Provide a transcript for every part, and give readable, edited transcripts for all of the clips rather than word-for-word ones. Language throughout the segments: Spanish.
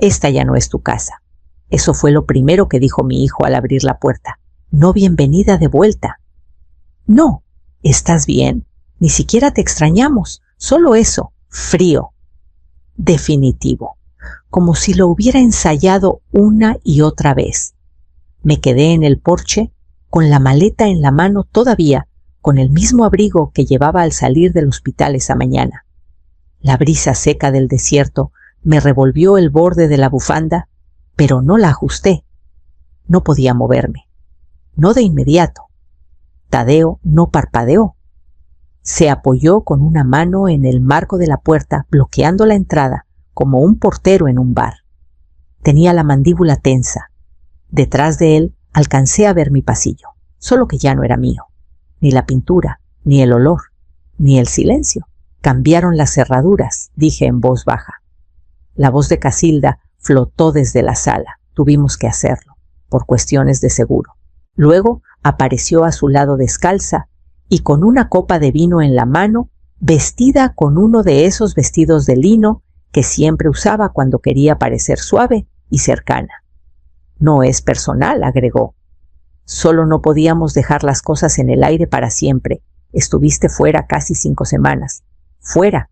Esta ya no es tu casa. Eso fue lo primero que dijo mi hijo al abrir la puerta. No bienvenida de vuelta. No, ¿estás bien? Ni siquiera te extrañamos. Solo eso, frío. Definitivo. Como si lo hubiera ensayado una y otra vez. Me quedé en el porche, con la maleta en la mano todavía, con el mismo abrigo que llevaba al salir del hospital esa mañana. La brisa seca del desierto me revolvió el borde de la bufanda, pero no la ajusté. No podía moverme. No de inmediato. Tadeo no parpadeó. Se apoyó con una mano en el marco de la puerta, bloqueando la entrada, como un portero en un bar. Tenía la mandíbula tensa. Detrás de él alcancé a ver mi pasillo, solo que ya no era mío. Ni la pintura, ni el olor, ni el silencio. Cambiaron las cerraduras, dije en voz baja. La voz de Casilda flotó desde la sala. Tuvimos que hacerlo, por cuestiones de seguro. Luego apareció a su lado descalza y con una copa de vino en la mano, vestida con uno de esos vestidos de lino que siempre usaba cuando quería parecer suave y cercana. No es personal, agregó. Solo no podíamos dejar las cosas en el aire para siempre. Estuviste fuera casi 5 semanas. Fuera.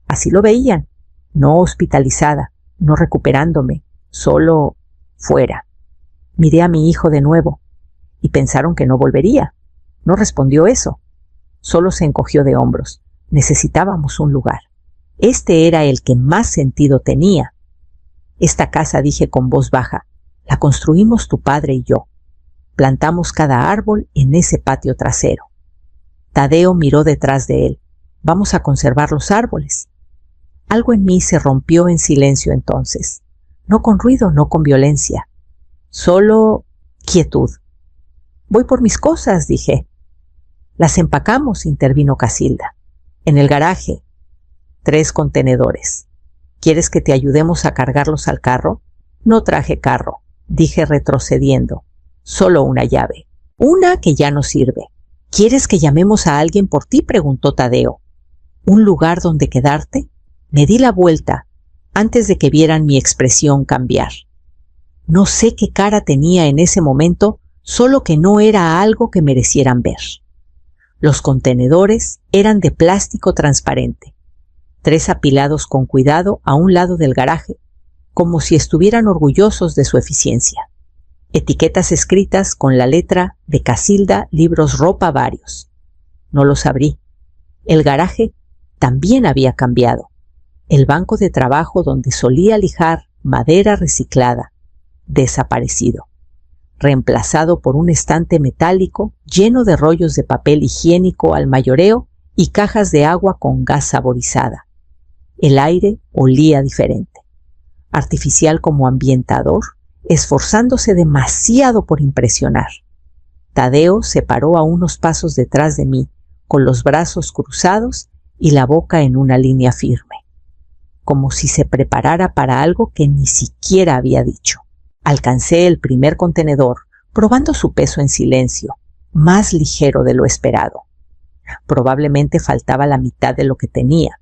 Así lo veían. No hospitalizada, no recuperándome, solo fuera. Miré a mi hijo de nuevo y pensaron que no volvería. No respondió eso. Solo se encogió de hombros. Necesitábamos un lugar. Este era el que más sentido tenía. Esta casa, dije con voz baja, la construimos tu padre y yo. Plantamos cada árbol en ese patio trasero. Tadeo miró detrás de él. Vamos a conservar los árboles. Algo en mí se rompió en silencio entonces. No con ruido, no con violencia. Solo quietud. Voy por mis cosas, dije. Las empacamos, intervino Casilda. En el garaje. 3 contenedores. ¿Quieres que te ayudemos a cargarlos al carro? No traje carro, dije retrocediendo. Solo una llave. Una que ya no sirve. ¿Quieres que llamemos a alguien por ti?, preguntó Tadeo. ¿Un lugar donde quedarte? Me di la vuelta antes de que vieran mi expresión cambiar. No sé qué cara tenía en ese momento, solo que no era algo que merecieran ver. Los contenedores eran de plástico transparente, 3 apilados con cuidado a un lado del garaje, como si estuvieran orgullosos de su eficiencia. Etiquetas escritas con la letra de Casilda, libros, ropa varios. No los abrí. El garaje también había cambiado. El banco de trabajo donde solía lijar madera reciclada, desaparecido, reemplazado por un estante metálico lleno de rollos de papel higiénico al mayoreo y cajas de agua con gas saborizada. El aire olía diferente, artificial como ambientador, esforzándose demasiado por impresionar. Tadeo se paró a unos pasos detrás de mí, con los brazos cruzados y la boca en una línea firme, como si se preparara para algo que ni siquiera había dicho. Alcancé el primer contenedor, probando su peso en silencio, más ligero de lo esperado. Probablemente faltaba la mitad de lo que tenía.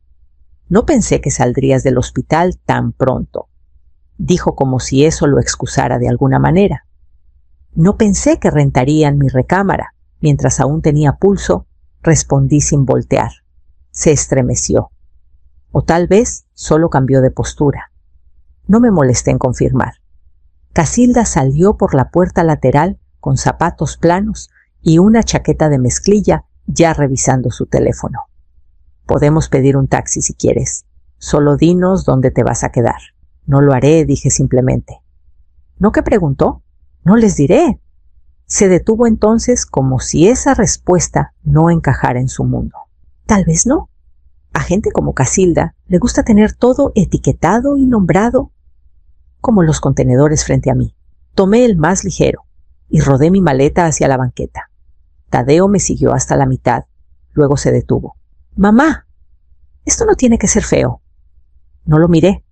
No pensé que saldrías del hospital tan pronto, dijo como si eso lo excusara de alguna manera. No pensé que rentarían mi recámara. Mientras aún tenía pulso, respondí sin voltear. Se estremeció. O tal vez solo cambió de postura. No me molesté en confirmar. Casilda salió por la puerta lateral con zapatos planos y una chaqueta de mezclilla, ya revisando su teléfono. Podemos pedir un taxi si quieres. Solo dinos dónde te vas a quedar. No lo haré, dije simplemente. ¿No que preguntó? No les diré. Se detuvo entonces como si esa respuesta no encajara en su mundo. Tal vez no. A gente como Casilda le gusta tener todo etiquetado y nombrado, como los contenedores frente a mí. Tomé el más ligero y rodé mi maleta hacia la banqueta. Tadeo me siguió hasta la mitad. Luego se detuvo. «Mamá, esto no tiene que ser feo». No lo miré.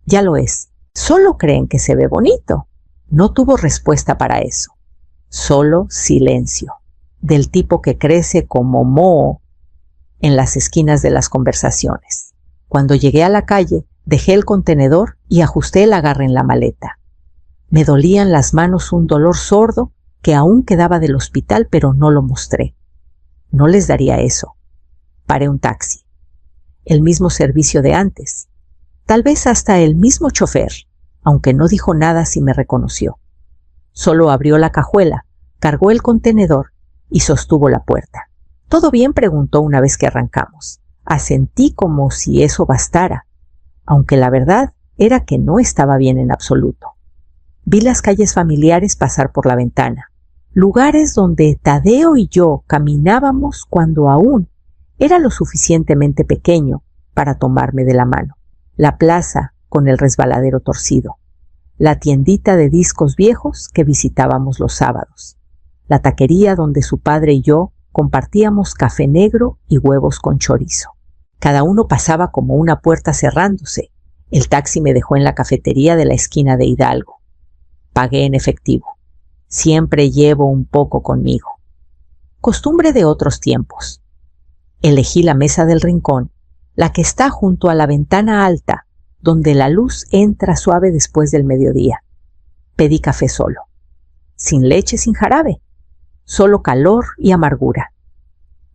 Ya lo es. Solo creen que se ve bonito. No tuvo respuesta para eso. Solo silencio, del tipo que crece como moho en las esquinas de las conversaciones. Cuando llegué a la calle, Dejé el contenedor y ajusté el agarre en la maleta. Me dolían las manos un dolor sordo que aún quedaba del hospital, pero no lo mostré. No les daría eso. Paré un taxi. El mismo servicio de antes. Tal vez hasta el mismo chofer, aunque no dijo nada si me reconoció. Solo abrió la cajuela, cargó el contenedor y sostuvo la puerta. ¿Todo bien?, preguntó una vez que arrancamos. Asentí como si eso bastara, aunque la verdad era que no estaba bien en absoluto. Vi las calles familiares pasar por la ventana, lugares donde Tadeo y yo caminábamos cuando aún era lo suficientemente pequeño para tomarme de la mano. La plaza con el resbaladero torcido, la tiendita de discos viejos que visitábamos los sábados, la taquería donde su padre y yo compartíamos café negro y huevos con chorizo. Cada uno pasaba como una puerta cerrándose. El taxi me dejó en la cafetería de la esquina de Hidalgo. Pagué en efectivo. Siempre llevo un poco conmigo. Costumbre de otros tiempos. Elegí la mesa del rincón, la que está junto a la ventana alta, donde la luz entra suave después del mediodía. Pedí café solo. Sin leche, sin jarabe. Solo calor y amargura.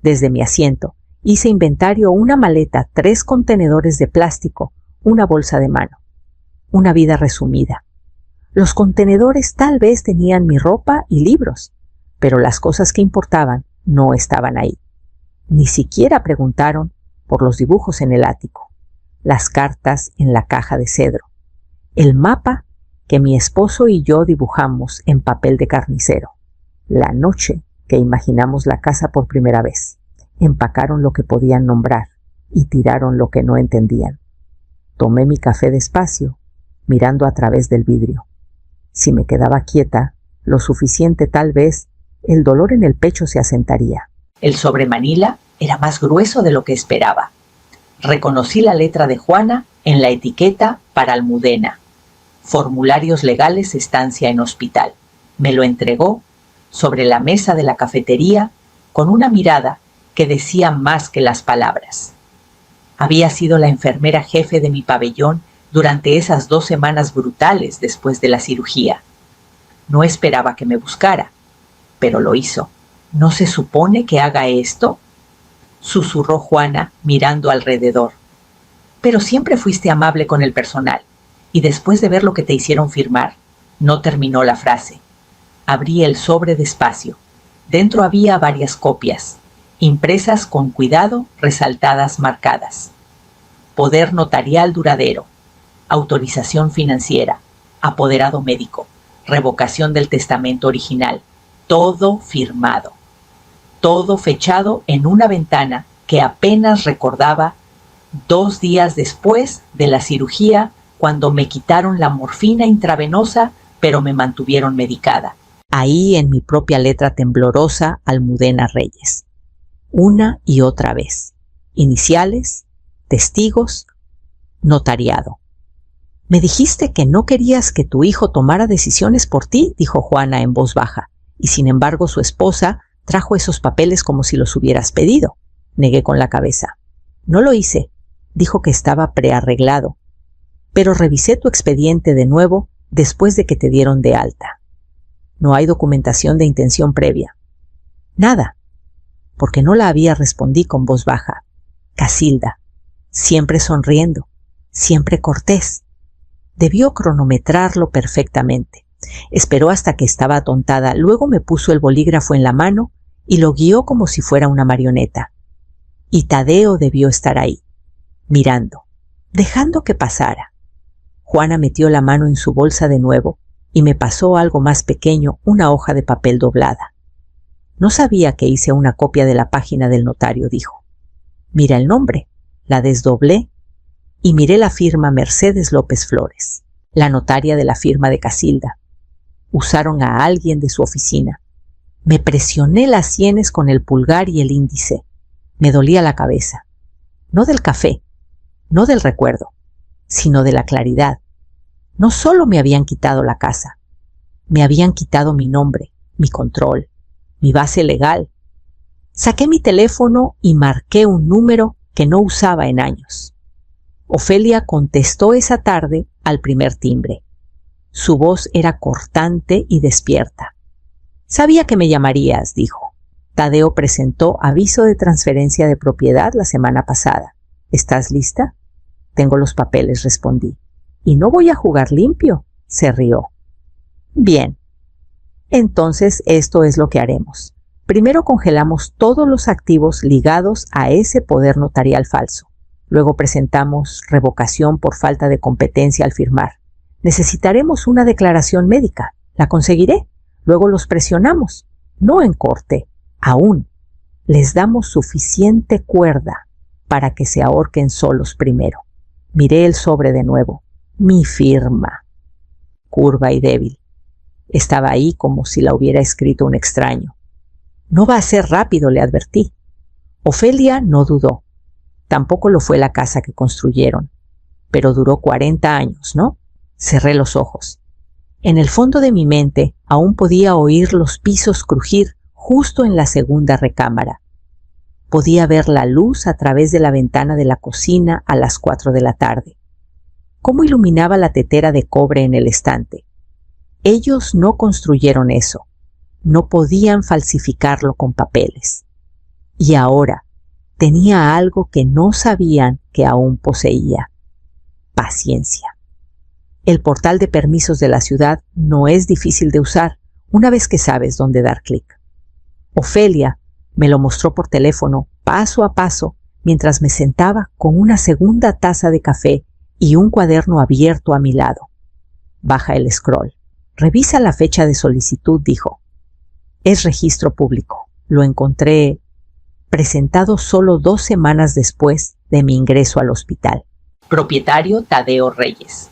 Desde mi asiento hice inventario: una maleta, 3 contenedores de plástico, una bolsa de mano. Una vida resumida. Los contenedores tal vez tenían mi ropa y libros, pero las cosas que importaban no estaban ahí. Ni siquiera preguntaron por los dibujos en el ático, las cartas en la caja de cedro, el mapa que mi esposo y yo dibujamos en papel de carnicero, la noche que imaginamos la casa por primera vez. Empacaron lo que podían nombrar y tiraron lo que no entendían. Tomé mi café despacio, mirando a través del vidrio. Si me quedaba quieta, lo suficiente tal vez, el dolor en el pecho se asentaría. El sobre Manila era más grueso de lo que esperaba. Reconocí la letra de Juana en la etiqueta para Almudena. Formularios legales, estancia en hospital. Me lo entregó sobre la mesa de la cafetería con una mirada que decía más que las palabras. Había sido la enfermera jefe de mi pabellón durante esas 2 semanas brutales después de la cirugía. No esperaba que me buscara, pero lo hizo. ¿No se supone que haga esto?, susurró Juana mirando alrededor. Pero siempre fuiste amable con el personal, y después de ver lo que te hicieron firmar, no terminó la frase. Abrí el sobre despacio. Dentro había varias copias, impresas con cuidado, resaltadas, marcadas. Poder notarial duradero, autorización financiera, apoderado médico, revocación del testamento original, todo firmado. Todo fechado en una ventana que apenas recordaba 2 días después de la cirugía, cuando me quitaron la morfina intravenosa, pero me mantuvieron medicada. Ahí, en mi propia letra temblorosa, Almudena Reyes. Una y otra vez. Iniciales, testigos, notariado. «Me dijiste que no querías que tu hijo tomara decisiones por ti», dijo Juana en voz baja, y sin embargo su esposa trajo esos papeles como si los hubieras pedido. Negué con la cabeza. «No lo hice», dijo que estaba prearreglado, «pero revisé tu expediente de nuevo después de que te dieron de alta. No hay documentación de intención previa». «Nada», porque no la había, respondí con voz baja. Casilda, siempre sonriendo, siempre cortés. Debió cronometrarlo perfectamente. Esperó hasta que estaba atontada, luego me puso el bolígrafo en la mano y lo guió como si fuera una marioneta. Y Tadeo debió estar ahí, mirando, dejando que pasara. Juana metió la mano en su bolsa de nuevo y me pasó algo más pequeño, una hoja de papel doblada. «No sabía que hice una copia de la página del notario», dijo. «Mira el nombre». La desdoblé y miré la firma Mercedes López Flores, la notaria de la firma de Casilda. Usaron a alguien de su oficina. Me presioné las sienes con el pulgar y el índice. Me dolía la cabeza. No del café, no del recuerdo, sino de la claridad. No solo me habían quitado la casa, me habían quitado mi nombre, mi control, mi base legal. Saqué mi teléfono y marqué un número que no usaba en años. Ofelia contestó esa tarde al primer timbre. Su voz era cortante y despierta. Sabía que me llamarías, dijo. Tadeo presentó aviso de transferencia de propiedad la semana pasada. ¿Estás lista? Tengo los papeles, respondí. Y no voy a jugar limpio, se rió. Bien. Entonces esto es lo que haremos. Primero congelamos todos los activos ligados a ese poder notarial falso. Luego presentamos revocación por falta de competencia al firmar. Necesitaremos una declaración médica. ¿La conseguiré? Luego los presionamos. No en corte. Aún. Les damos suficiente cuerda para que se ahorquen solos primero. Miré el sobre de nuevo. Mi firma. Curva y débil. Estaba ahí como si la hubiera escrito un extraño. No va a ser rápido, le advertí. Ofelia no dudó. Tampoco lo fue la casa que construyeron. Pero duró 40 años, ¿no? Cerré los ojos. En el fondo de mi mente aún podía oír los pisos crujir justo en la segunda recámara. Podía ver la luz a través de la ventana de la cocina a las 4 de la tarde. ¿Cómo iluminaba la tetera de cobre en el estante? Ellos no construyeron eso. No podían falsificarlo con papeles. Y ahora tenía algo que no sabían que aún poseía. Paciencia. El portal de permisos de la ciudad no es difícil de usar una vez que sabes dónde dar clic. Ofelia me lo mostró por teléfono paso a paso mientras me sentaba con una segunda taza de café y un cuaderno abierto a mi lado. Baja el scroll. Revisa la fecha de solicitud, dijo. Es registro público. Lo encontré presentado solo 2 semanas después de mi ingreso al hospital. Propietario Tadeo Reyes.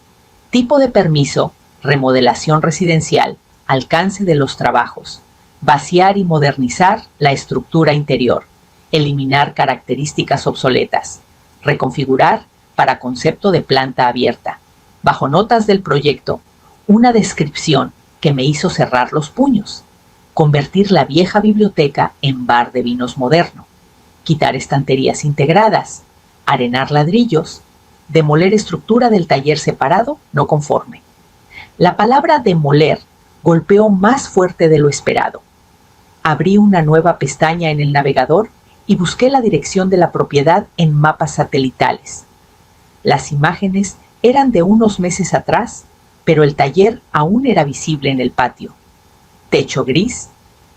Tipo de permiso, remodelación residencial, alcance de los trabajos, vaciar y modernizar la estructura interior, eliminar características obsoletas, reconfigurar para concepto de planta abierta. Bajo notas del proyecto, una descripción que me hizo cerrar los puños. Convertir la vieja biblioteca en bar de vinos moderno. Quitar estanterías integradas. Arenar ladrillos. Demoler estructura del taller separado no conforme. La palabra demoler golpeó más fuerte de lo esperado. Abrí una nueva pestaña en el navegador y busqué la dirección de la propiedad en mapas satelitales. Las imágenes eran de unos meses atrás, pero el taller aún era visible en el patio. Techo gris,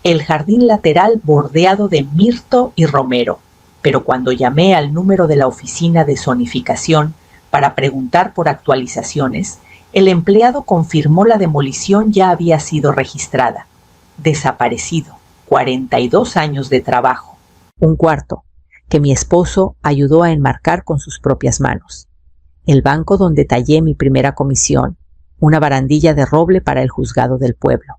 el jardín lateral bordeado de mirto y romero, pero cuando llamé al número de la oficina de zonificación para preguntar por actualizaciones, el empleado confirmó la demolición ya había sido registrada. Desaparecido, 42 años de trabajo. Un cuarto, que mi esposo ayudó a enmarcar con sus propias manos. El banco donde tallé mi primera comisión, una barandilla de roble para el juzgado del pueblo.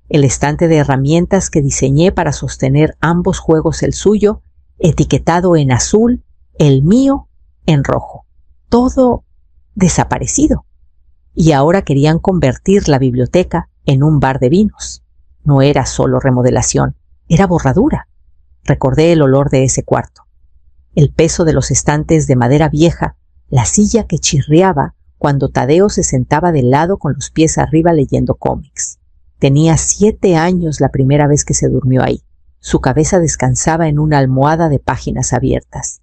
El estante de herramientas que diseñé para sostener ambos juegos, el suyo, etiquetado en azul, el mío en rojo. Todo desaparecido. Y ahora querían convertir la biblioteca en un bar de vinos. No era solo remodelación, era borradura. Recordé el olor de ese cuarto, el peso de los estantes de madera vieja, la silla que chirriaba cuando Tadeo se sentaba de lado con los pies arriba leyendo cómics. Tenía 7 años la primera vez que se durmió ahí. Su cabeza descansaba en una almohada de páginas abiertas.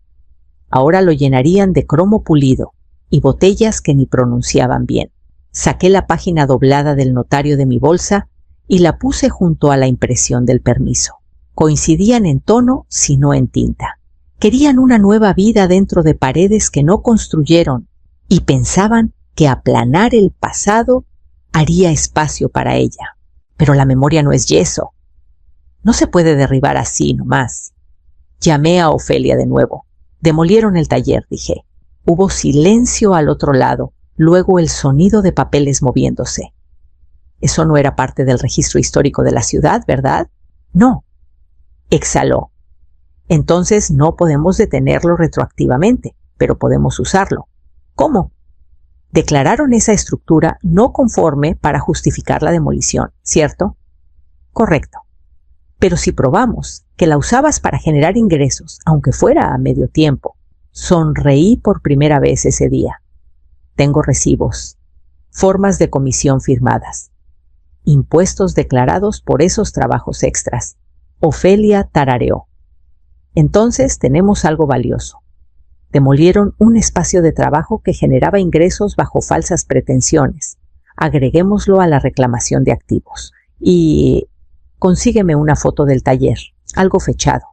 Ahora lo llenarían de cromo pulido y botellas que ni pronunciaban bien. Saqué la página doblada del notario de mi bolsa y la puse junto a la impresión del permiso. Coincidían en tono, si no en tinta. Querían una nueva vida dentro de paredes que no construyeron y pensaban que aplanar el pasado haría espacio para ella. Pero la memoria no es yeso. No se puede derribar así nomás. Llamé a Ofelia de nuevo. Demolieron el taller, dije. Hubo silencio al otro lado, luego el sonido de papeles moviéndose. Eso no era parte del registro histórico de la ciudad, ¿verdad? No. Exhaló. Entonces no podemos detenerlo retroactivamente, pero podemos usarlo. ¿Cómo? Declararon esa estructura no conforme para justificar la demolición, ¿cierto? Correcto. Pero si probamos que la usabas para generar ingresos, aunque fuera a medio tiempo, Sonreí por primera vez ese día. Tengo recibos, formas de comisión firmadas, impuestos declarados por esos trabajos extras. Ofelia tarareó. Entonces tenemos algo valioso. Demolieron un espacio de trabajo que generaba ingresos bajo falsas pretensiones. Agreguémoslo a la reclamación de activos. Y consígueme una foto del taller, algo fechado.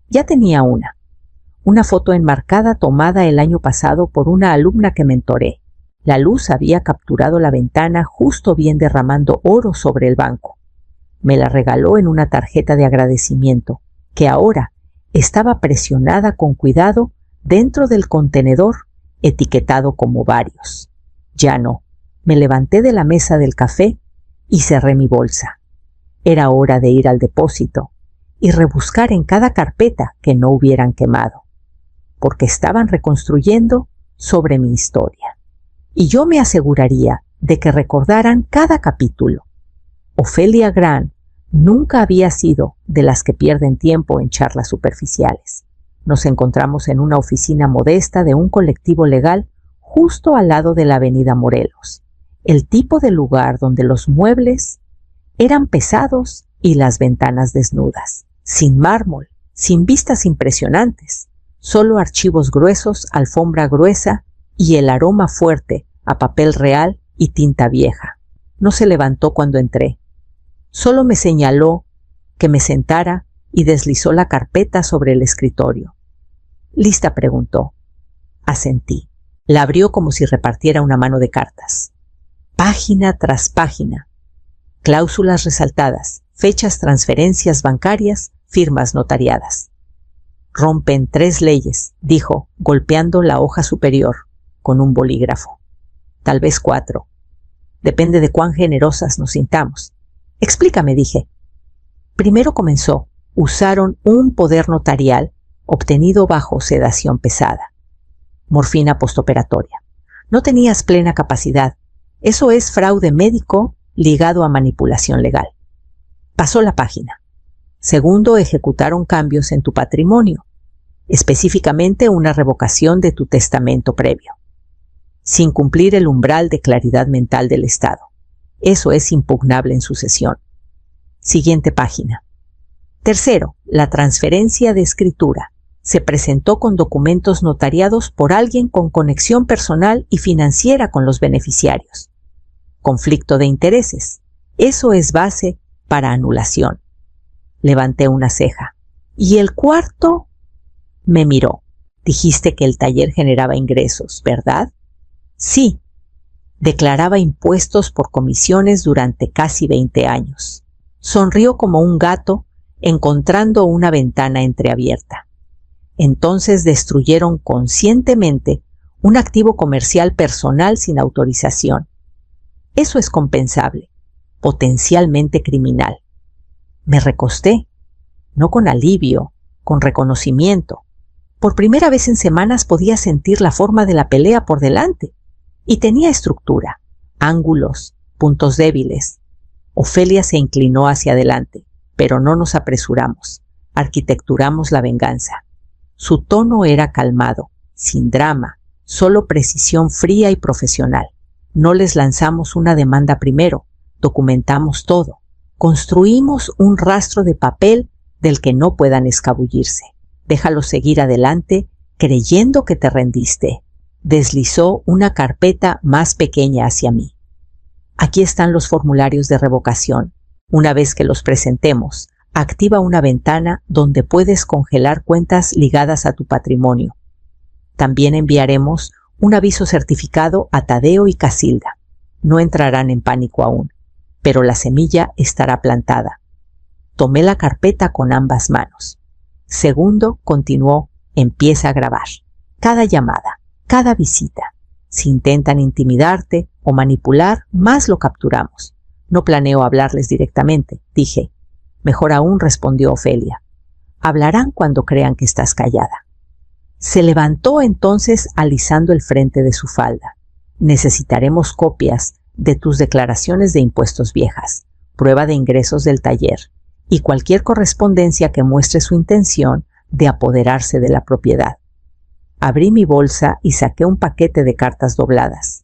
Ya tenía una foto enmarcada tomada el año pasado por una alumna que mentoré. La luz había capturado la ventana justo bien derramando oro sobre el banco. Me la regaló en una tarjeta de agradecimiento, que ahora estaba presionada con cuidado dentro del contenedor, etiquetado como varios. Ya no. Me levanté de la mesa del café y cerré mi bolsa. Era hora de ir al depósito y rebuscar en cada carpeta que no hubieran quemado, porque estaban reconstruyendo sobre mi historia. Y yo me aseguraría de que recordaran cada capítulo. Ofelia Grant nunca había sido de las que pierden tiempo en charlas superficiales. Nos encontramos en una oficina modesta de un colectivo legal justo al lado de la avenida Morelos, el tipo de lugar donde los muebles eran pesados y las ventanas desnudas, sin mármol, sin vistas impresionantes, solo archivos gruesos, alfombra gruesa y el aroma fuerte a papel real y tinta vieja. No se levantó cuando entré. Solo me señaló que me sentara y deslizó la carpeta sobre el escritorio. ¿Lista?, preguntó. Asentí. La abrió como si repartiera una mano de cartas. Página tras página. Cláusulas resaltadas, fechas, transferencias bancarias, firmas notariadas. Rompen 3 leyes, dijo, golpeando la hoja superior con un bolígrafo. Tal vez 4. Depende de cuán generosas nos sintamos. Explícame, dije. Primero comenzó. Usaron un poder notarial obtenido bajo sedación pesada. Morfina postoperatoria. No tenías plena capacidad. Eso es fraude médico ligado a manipulación legal. Pasó la página. Segundo, ejecutaron cambios en tu patrimonio, específicamente una revocación de tu testamento previo, sin cumplir el umbral de claridad mental del Estado. Eso es impugnable en sucesión. Siguiente página. Tercero, la transferencia de escritura. Se presentó con documentos notariados por alguien con conexión personal y financiera con los beneficiarios. Conflicto de intereses. Eso es base para anulación. Levanté una ceja. ¿Y el cuarto? Me miró. Dijiste que el taller generaba ingresos, ¿verdad? Sí. Declaraba impuestos por comisiones durante casi 20 años. Sonrió como un gato encontrando una ventana entreabierta. Entonces destruyeron conscientemente un activo comercial personal sin autorización. Eso es compensable, potencialmente criminal. Me recosté, no con alivio, con reconocimiento. Por primera vez en semanas podía sentir la forma de la pelea por delante. Y tenía estructura, ángulos, puntos débiles. Ofelia se inclinó hacia adelante, pero no nos apresuramos. Arquitecturamos la venganza. Su tono era calmado, sin drama, solo precisión fría y profesional. No les lanzamos una demanda primero, documentamos todo. Construimos un rastro de papel del que no puedan escabullirse. Déjalos seguir adelante creyendo que te rendiste. Deslizó una carpeta más pequeña hacia mí. Aquí están los formularios de revocación. Una vez que los presentemos, activa una ventana donde puedes congelar cuentas ligadas a tu patrimonio. También enviaremos un aviso certificado a Tadeo y Casilda. No entrarán en pánico aún, pero la semilla estará plantada. Tomé la carpeta con ambas manos. Segundo, continuó, empieza a grabar. Cada llamada, cada visita. Si intentan intimidarte o manipular, más lo capturamos. No planeo hablarles directamente, dije. Mejor aún, respondió Ofelia. Hablarán cuando crean que estás callada. Se levantó entonces alisando el frente de su falda. Necesitaremos copias de tus declaraciones de impuestos viejas, prueba de ingresos del taller y cualquier correspondencia que muestre su intención de apoderarse de la propiedad. Abrí mi bolsa y saqué un paquete de cartas dobladas.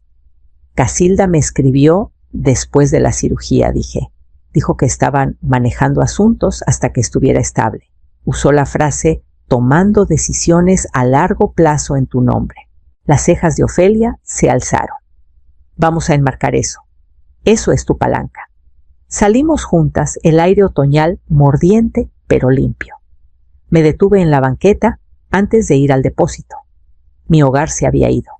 Casilda me escribió después de la cirugía, dije. Dijo que estaban manejando asuntos hasta que estuviera estable. Usó la frase tomando decisiones a largo plazo en tu nombre. Las cejas de Ofelia se alzaron. Vamos a enmarcar eso. Eso es tu palanca. Salimos juntas, el aire otoñal mordiente pero limpio. Me detuve en la banqueta antes de ir al depósito. Mi hogar se había ido.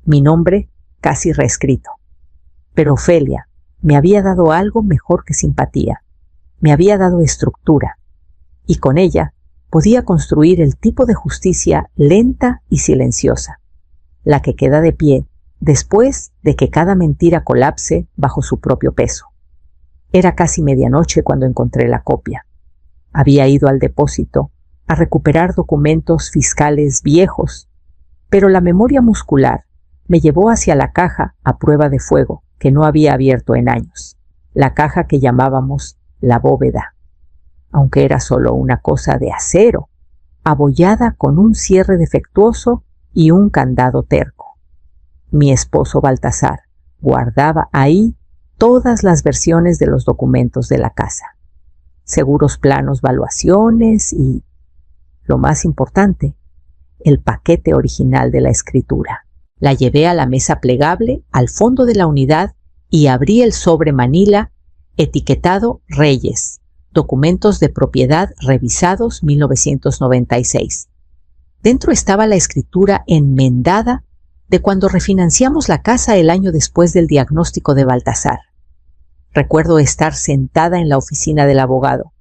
Mi nombre casi reescrito. Pero Ofelia me había dado algo mejor que simpatía. Me había dado estructura. Y con ella podía construir el tipo de justicia lenta y silenciosa, la que queda de pie después de que cada mentira colapse bajo su propio peso. Era casi medianoche cuando encontré la copia. Había ido al depósito a recuperar documentos fiscales viejos, pero la memoria muscular me llevó hacia la caja a prueba de fuego que no había abierto en años, la caja que llamábamos la bóveda, aunque era solo una cosa de acero, abollada con un cierre defectuoso y un candado terco. Mi esposo Baltasar guardaba ahí todas las versiones de los documentos de la casa, seguros planos, valuaciones y, lo más importante, el paquete original de la escritura. La llevé a la mesa plegable al fondo de la unidad y abrí el sobre manila etiquetado Reyes, documentos de propiedad revisados 1996. Dentro estaba la escritura enmendada de cuando refinanciamos la casa el año después del diagnóstico de Baltasar. Recuerdo estar sentada en la oficina del abogado,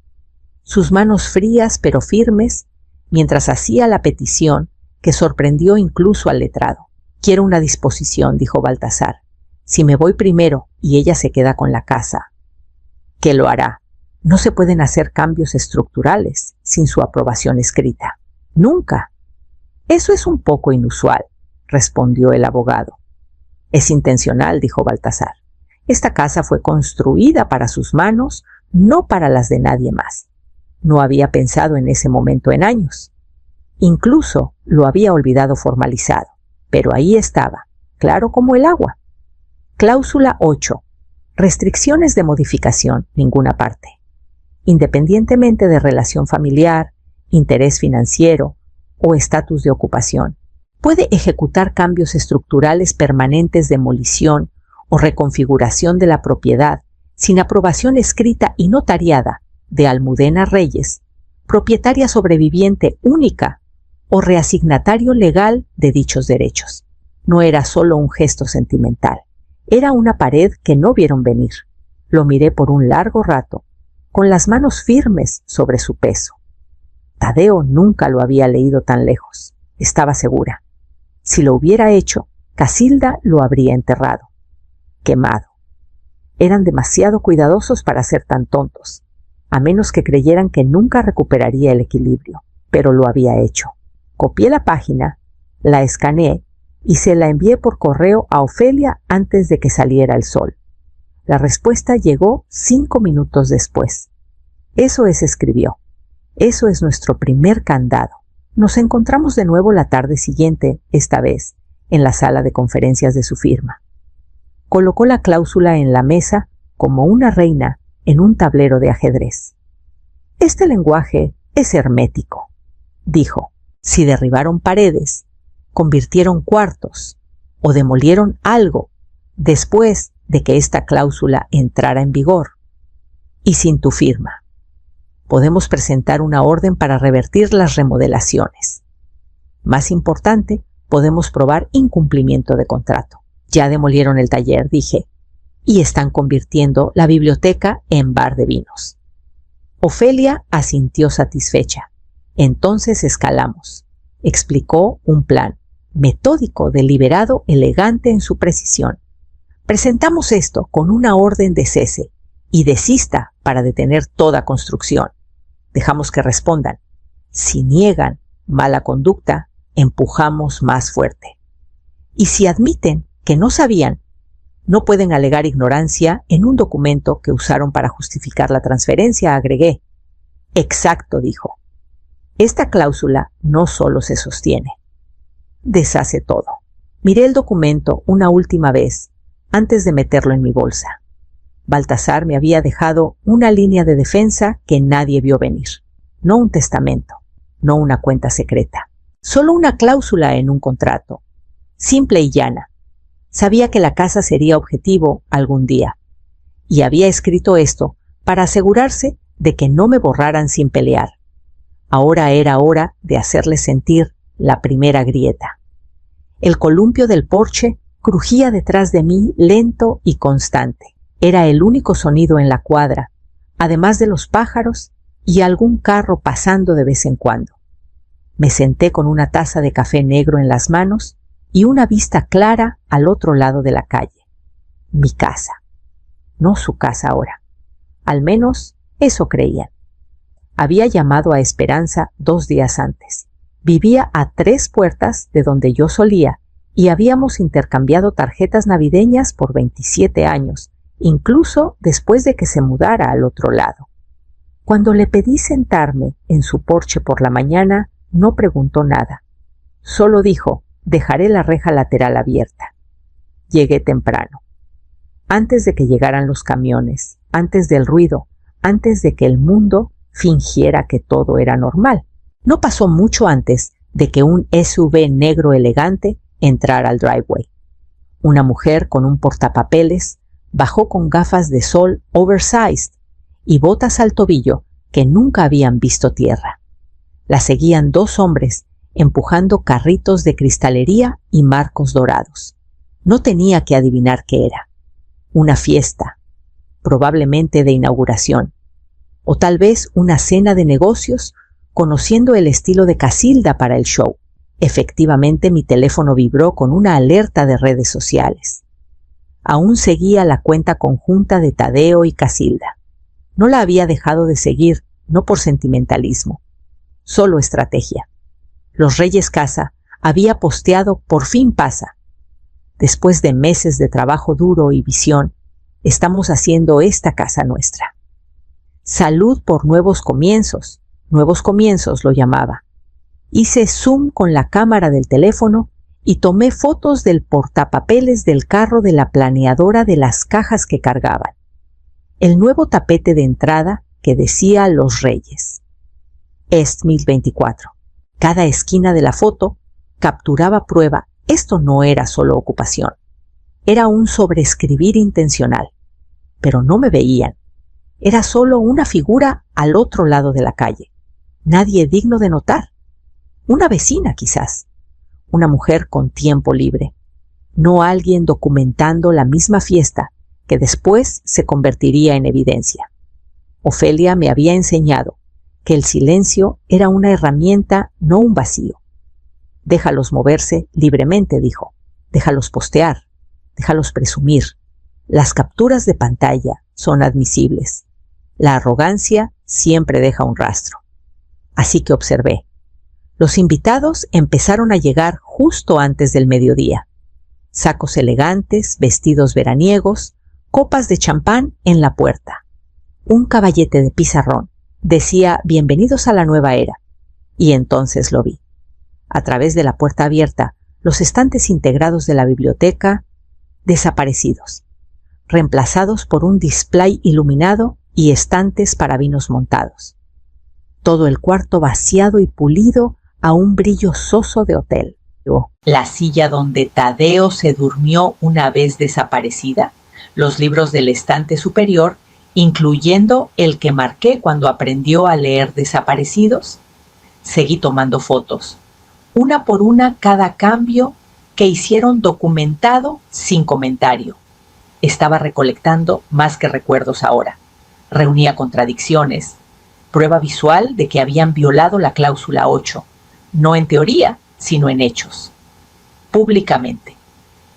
sus manos frías pero firmes, mientras hacía la petición que sorprendió incluso al letrado. Quiero una disposición, dijo Baltasar. Si me voy primero y ella se queda con la casa. ¿Qué lo hará? No se pueden hacer cambios estructurales sin su aprobación escrita. Nunca. Eso es un poco inusual, respondió el abogado. Es intencional, dijo Baltasar. Esta casa fue construida para sus manos, no para las de nadie más. No había pensado en ese momento en años. Incluso lo había olvidado formalizado, pero ahí estaba, claro como el agua. Cláusula 8. Restricciones de modificación, ninguna parte. Independientemente de relación familiar, interés financiero o estatus de ocupación, puede ejecutar cambios estructurales permanentes, demolición o reconfiguración de la propiedad sin aprobación escrita y notariada de Almudena Reyes, propietaria sobreviviente única o reasignatario legal de dichos derechos. No era solo un gesto sentimental, era una pared que no vieron venir. Lo miré por un largo rato, con las manos firmes sobre su peso. Tadeo nunca lo había leído tan lejos, estaba segura. Si lo hubiera hecho, Casilda lo habría enterrado. Quemado. Eran demasiado cuidadosos para ser tan tontos, a menos que creyeran que nunca recuperaría el equilibrio, pero lo había hecho. Copié la página, la escaneé y se la envié por correo a Ofelia antes de que saliera el sol. La respuesta llegó 5 minutos después. Eso es, escribió. Eso es nuestro primer candado. Nos encontramos de nuevo la tarde siguiente, esta vez, en la sala de conferencias de su firma. Colocó la cláusula en la mesa como una reina en un tablero de ajedrez. Este lenguaje es hermético, dijo. Si derribaron paredes, convirtieron cuartos o demolieron algo después de que esta cláusula entrara en vigor y sin tu firma, podemos presentar una orden para revertir las remodelaciones. Más importante, podemos probar incumplimiento de contrato. Ya demolieron el taller, dije, y están convirtiendo la biblioteca en bar de vinos. Ofelia asintió satisfecha. Entonces escalamos. Explicó un plan, metódico, deliberado, elegante en su precisión. Presentamos esto con una orden de cese y desista para detener toda construcción. Dejamos que respondan. Si niegan mala conducta, empujamos más fuerte. Y si admiten que no sabían, no pueden alegar ignorancia en un documento que usaron para justificar la transferencia, agregué. Exacto, dijo. Esta cláusula no solo se sostiene, deshace todo. Miré el documento una última vez antes de meterlo en mi bolsa. Baltasar me había dejado una línea de defensa que nadie vio venir. No un testamento, no una cuenta secreta. Solo una cláusula en un contrato. Simple y llana. Sabía que la casa sería objetivo algún día. Y había escrito esto para asegurarse de que no me borraran sin pelear. Ahora era hora de hacerles sentir la primera grieta. El columpio del porche crujía detrás de mí lento y constante. Era el único sonido en la cuadra, además de los pájaros y algún carro pasando de vez en cuando. Me senté con una taza de café negro en las manos y una vista clara al otro lado de la calle. Mi casa. No su casa ahora. Al menos eso creían. Había llamado a Esperanza 2 días antes. Vivía a 3 puertas de donde yo solía y habíamos intercambiado tarjetas navideñas por 27 años, incluso después de que se mudara al otro lado. Cuando le pedí sentarme en su porche por la mañana, no preguntó nada. Solo dijo: dejaré la reja lateral abierta. Llegué temprano. Antes de que llegaran los camiones, antes del ruido, antes de que el mundo fingiera que todo era normal. No pasó mucho antes de que un SUV negro elegante entrara al driveway. Una mujer con un portapapeles bajó con gafas de sol oversized y botas al tobillo que nunca habían visto tierra. La seguían 2 hombres empujando carritos de cristalería y marcos dorados. No tenía que adivinar qué era. Una fiesta, probablemente de inauguración, o tal vez una cena de negocios, conociendo el estilo de Casilda para el show. Efectivamente, mi teléfono vibró con una alerta de redes sociales. Aún seguía la cuenta conjunta de Tadeo y Casilda. No la había dejado de seguir, no por sentimentalismo, solo estrategia. Los Reyes Casa había posteado "Por fin pasa". Después de meses de trabajo duro y visión, estamos haciendo esta casa nuestra. Salud por nuevos comienzos lo llamaba. Hice zoom con la cámara del teléfono y tomé fotos del portapapeles del carro de la planeadora de las cajas que cargaban. El nuevo tapete de entrada que decía Los Reyes. Est 1024. Cada esquina de la foto capturaba prueba. Esto no era solo ocupación. Era un sobreescribir intencional. Pero no me veían. Era solo una figura al otro lado de la calle. Nadie digno de notar. Una vecina, quizás. Una mujer con tiempo libre. No alguien documentando la misma fiesta que después se convertiría en evidencia. Ofelia me había enseñado que el silencio era una herramienta, no un vacío. Déjalos moverse libremente, dijo. Déjalos postear. Déjalos presumir. Las capturas de pantalla son admisibles. La arrogancia siempre deja un rastro. Así que observé. Los invitados empezaron a llegar justo antes del mediodía. Sacos elegantes, vestidos veraniegos, copas de champán en la puerta. Un caballete de pizarrón decía "Bienvenidos a la nueva era", y entonces lo vi. A través de la puerta abierta, los estantes integrados de la biblioteca desaparecidos, reemplazados por un display iluminado y estantes para vinos montados. Todo el cuarto vaciado y pulido a un brillo soso de hotel. La silla donde Tadeo se durmió una vez desaparecida, los libros del estante superior, incluyendo el que marqué cuando aprendió a leer Desaparecidos. Seguí tomando fotos, una por una cada cambio que hicieron documentado sin comentario. Estaba recolectando más que recuerdos ahora. Reunía contradicciones, prueba visual de que habían violado la cláusula 8, no en teoría, sino en hechos. Públicamente.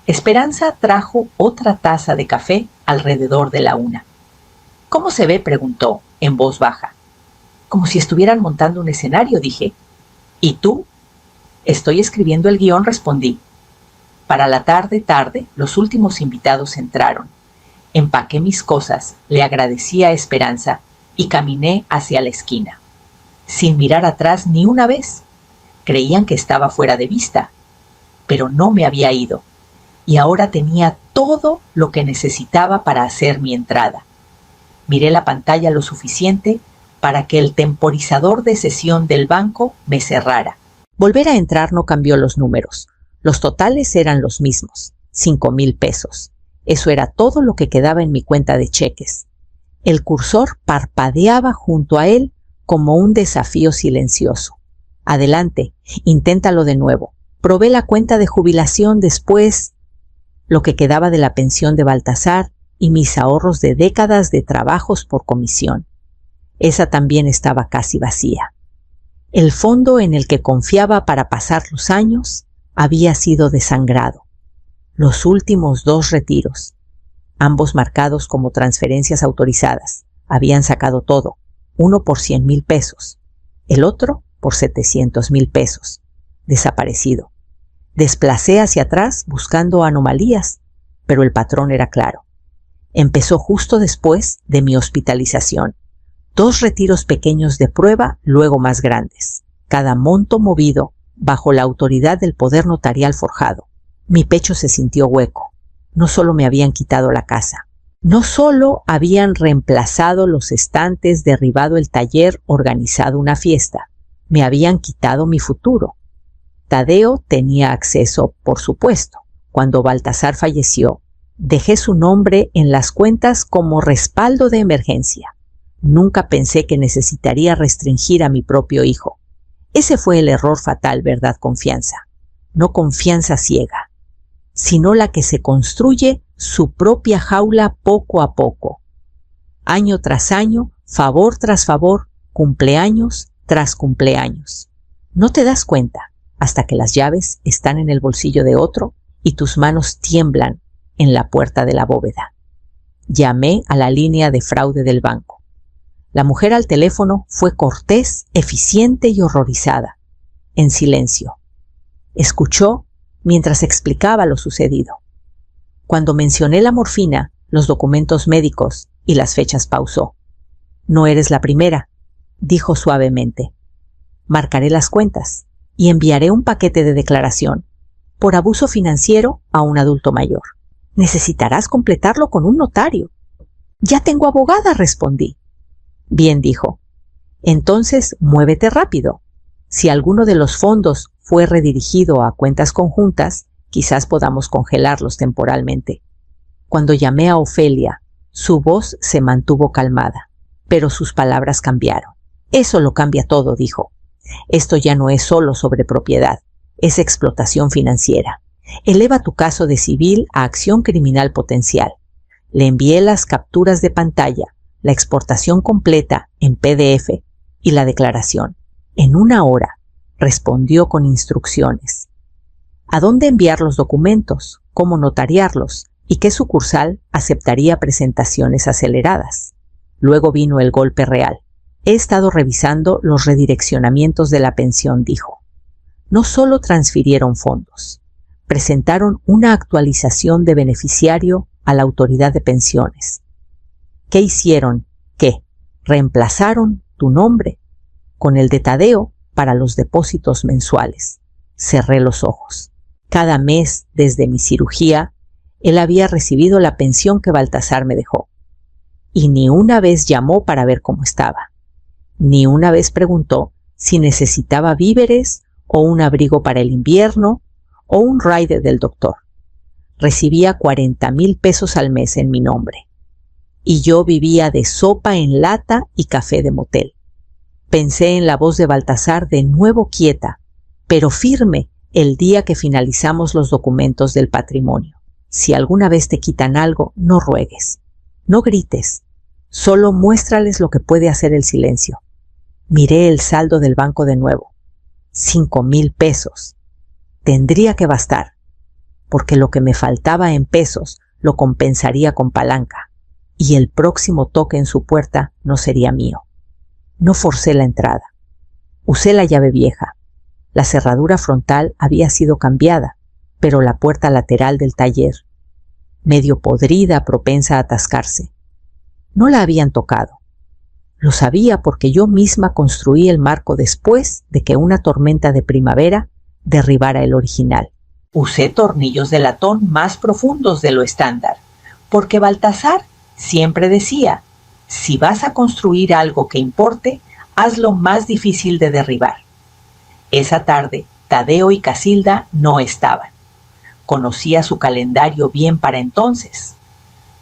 Esperanza trajo otra taza de café alrededor de la 1. ¿Cómo se ve?, preguntó, en voz baja. Como si estuvieran montando un escenario, dije. ¿Y tú? Estoy escribiendo el guión, respondí. Para la tarde, los últimos invitados entraron. Empaqué mis cosas, le agradecí a Esperanza y caminé hacia la esquina. Sin mirar atrás ni una vez. Creían que estaba fuera de vista. pero no me había ido, y ahora tenía todo lo que necesitaba para hacer mi entrada. Miré la pantalla lo suficiente para que el temporizador de sesión del banco me cerrara. Volver a entrar no cambió los números. Los totales eran los mismos, 5,000 pesos. Eso era todo lo que quedaba en mi cuenta de cheques. El cursor parpadeaba junto a él como un desafío silencioso. Adelante, inténtalo de nuevo. Probé la cuenta de jubilación después, lo que quedaba de la pensión de Baltasar y mis ahorros de décadas de trabajos por comisión. Esa también estaba casi vacía. El fondo en el que confiaba para pasar los años había sido desangrado. Los últimos 2 retiros, ambos marcados como transferencias autorizadas, habían sacado todo, uno por 100,000 pesos, el otro por 700,000 pesos, desaparecido. Desplacé hacia atrás buscando anomalías, pero el patrón era claro. Empezó justo después de mi hospitalización. 2 retiros pequeños de prueba, luego más grandes, cada monto movido bajo la autoridad del poder notarial forjado. Mi pecho se sintió hueco. No solo me habían quitado la casa, no solo habían reemplazado los estantes, derribado el taller, organizado una fiesta, me habían quitado mi futuro. Tadeo tenía acceso, por supuesto. Cuando Baltasar falleció, dejé su nombre en las cuentas como respaldo de emergencia. Nunca pensé que necesitaría restringir a mi propio hijo. Ese fue el error fatal, ¿verdad? Confianza. No confianza ciega, sino la que se construye su propia jaula poco a poco. Año tras año, favor tras favor, cumpleaños tras cumpleaños. No te das cuenta hasta que las llaves están en el bolsillo de otro y tus manos tiemblan en la puerta de la bóveda. Llamé a la línea de fraude del banco. La mujer al teléfono fue cortés, eficiente y horrorizada. En silencio. Escuchó mientras explicaba lo sucedido. Cuando mencioné la morfina, los documentos médicos y las fechas, pausó. No eres la primera, dijo suavemente. Marcaré las cuentas y enviaré un paquete de declaración por abuso financiero a un adulto mayor. Necesitarás completarlo con un notario. Ya tengo abogada, respondí. Bien, dijo. Entonces, muévete rápido. Si alguno de los fondos fue redirigido a cuentas conjuntas, quizás podamos congelarlos temporalmente. Cuando llamé a Ofelia, su voz se mantuvo calmada, pero sus palabras cambiaron. Eso lo cambia todo, dijo. Esto ya no es solo sobre propiedad, es explotación financiera. Eleva tu caso de civil a acción criminal potencial. Le envié las capturas de pantalla, la exportación completa en PDF y la declaración. En 1 hora, respondió con instrucciones. ¿A dónde enviar los documentos? ¿Cómo notariarlos? ¿Y qué sucursal aceptaría presentaciones aceleradas? Luego vino el golpe real. He estado revisando los redireccionamientos de la pensión, dijo. No solo transfirieron fondos, presentaron una actualización de beneficiario a la autoridad de pensiones. ¿Qué hicieron? ¿Qué? Reemplazaron tu nombre con el de Tadeo para los depósitos mensuales. Cerré los ojos. Cada mes, desde mi cirugía, él había recibido la pensión que Baltasar me dejó. Y ni una vez llamó para ver cómo estaba. Ni una vez preguntó si necesitaba víveres o un abrigo para el invierno o un ride del doctor. Recibía 40,000 pesos al mes en mi nombre. Y yo vivía de sopa en lata y café de motel. Pensé en la voz de Baltasar de nuevo quieta, pero firme el día que finalizamos los documentos del patrimonio. Si alguna vez te quitan algo, no ruegues, no grites, solo muéstrales lo que puede hacer el silencio. Miré el saldo del banco de nuevo. 5,000 pesos. Tendría que bastar, porque lo que me faltaba en pesos lo compensaría con palanca, y el próximo toque en su puerta no sería mío. No forcé la entrada. Usé la llave vieja. La cerradura frontal había sido cambiada, pero la puerta lateral del taller, medio podrida, propensa a atascarse, no la habían tocado. Lo sabía porque yo misma construí el marco después de que una tormenta de primavera derribara el original. Usé tornillos de latón más profundos de lo estándar, porque Baltasar siempre decía: si vas a construir algo que importe, hazlo más difícil de derribar. Esa tarde, Tadeo y Casilda no estaban. Conocía su calendario bien para entonces,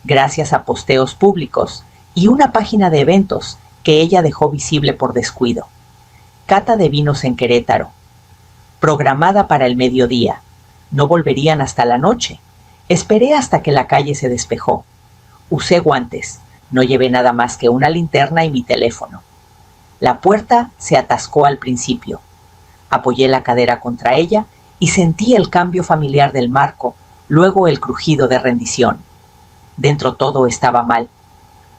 gracias a posteos públicos y una página de eventos que ella dejó visible por descuido. Cata de vinos en Querétaro, programada para el mediodía. No volverían hasta la noche. Esperé hasta que la calle se despejó. Usé guantes. No llevé nada más que una linterna y mi teléfono. La puerta se atascó al principio. Apoyé la cadera contra ella y sentí el cambio familiar del marco, luego el crujido de rendición. Dentro todo estaba mal.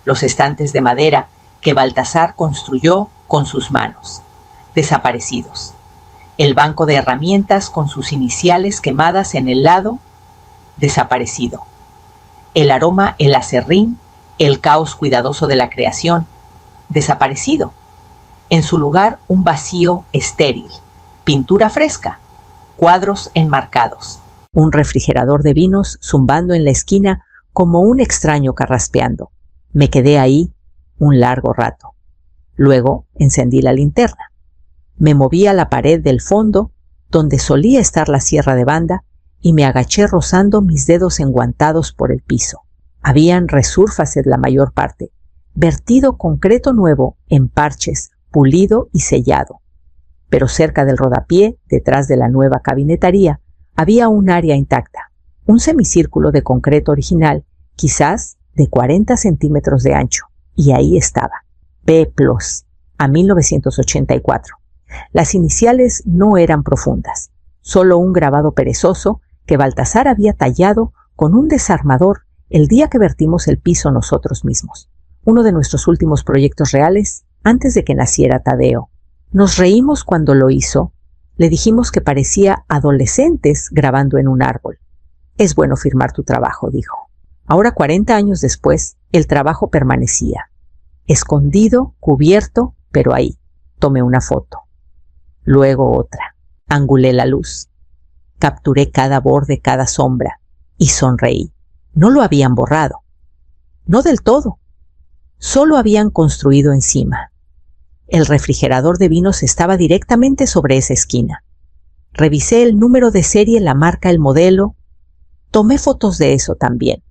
Los estantes de madera que Baltasar construyó con sus manos, desaparecidos. El banco de herramientas con sus iniciales quemadas en el lado, desaparecido. El aroma, el aserrín, el caos cuidadoso de la creación, desaparecido. En su lugar, un vacío estéril, pintura fresca, cuadros enmarcados. Un refrigerador de vinos zumbando en la esquina como un extraño carraspeando. Me quedé ahí un largo rato. Luego encendí la linterna. Me moví a la pared del fondo, donde solía estar la sierra de banda, y me agaché rozando mis dedos enguantados por el piso. Habían resúrfaces la mayor parte, vertido concreto nuevo en parches, pulido y sellado. Pero cerca del rodapié, detrás de la nueva cabinetaría, había un área intacta, un semicírculo de concreto original, quizás de 40 centímetros de ancho, y ahí estaba, P+, a 1984. Las iniciales no eran profundas, solo un grabado perezoso que Baltasar había tallado con un desarmador el día que vertimos el piso nosotros mismos, uno de nuestros últimos proyectos reales antes de que naciera Tadeo. Nos reímos cuando lo hizo, le dijimos que parecía adolescentes grabando en un árbol. Es bueno firmar tu trabajo, dijo. Ahora, 40 años después, el trabajo permanecía, escondido, cubierto, pero ahí. Tomé una foto. Luego otra. Angulé la luz. Capturé cada borde, cada sombra, y sonreí. No lo habían borrado. No del todo. Solo habían construido encima. El refrigerador de vinos estaba directamente sobre esa esquina. Revisé el número de serie, la marca, el modelo. Tomé fotos de eso también.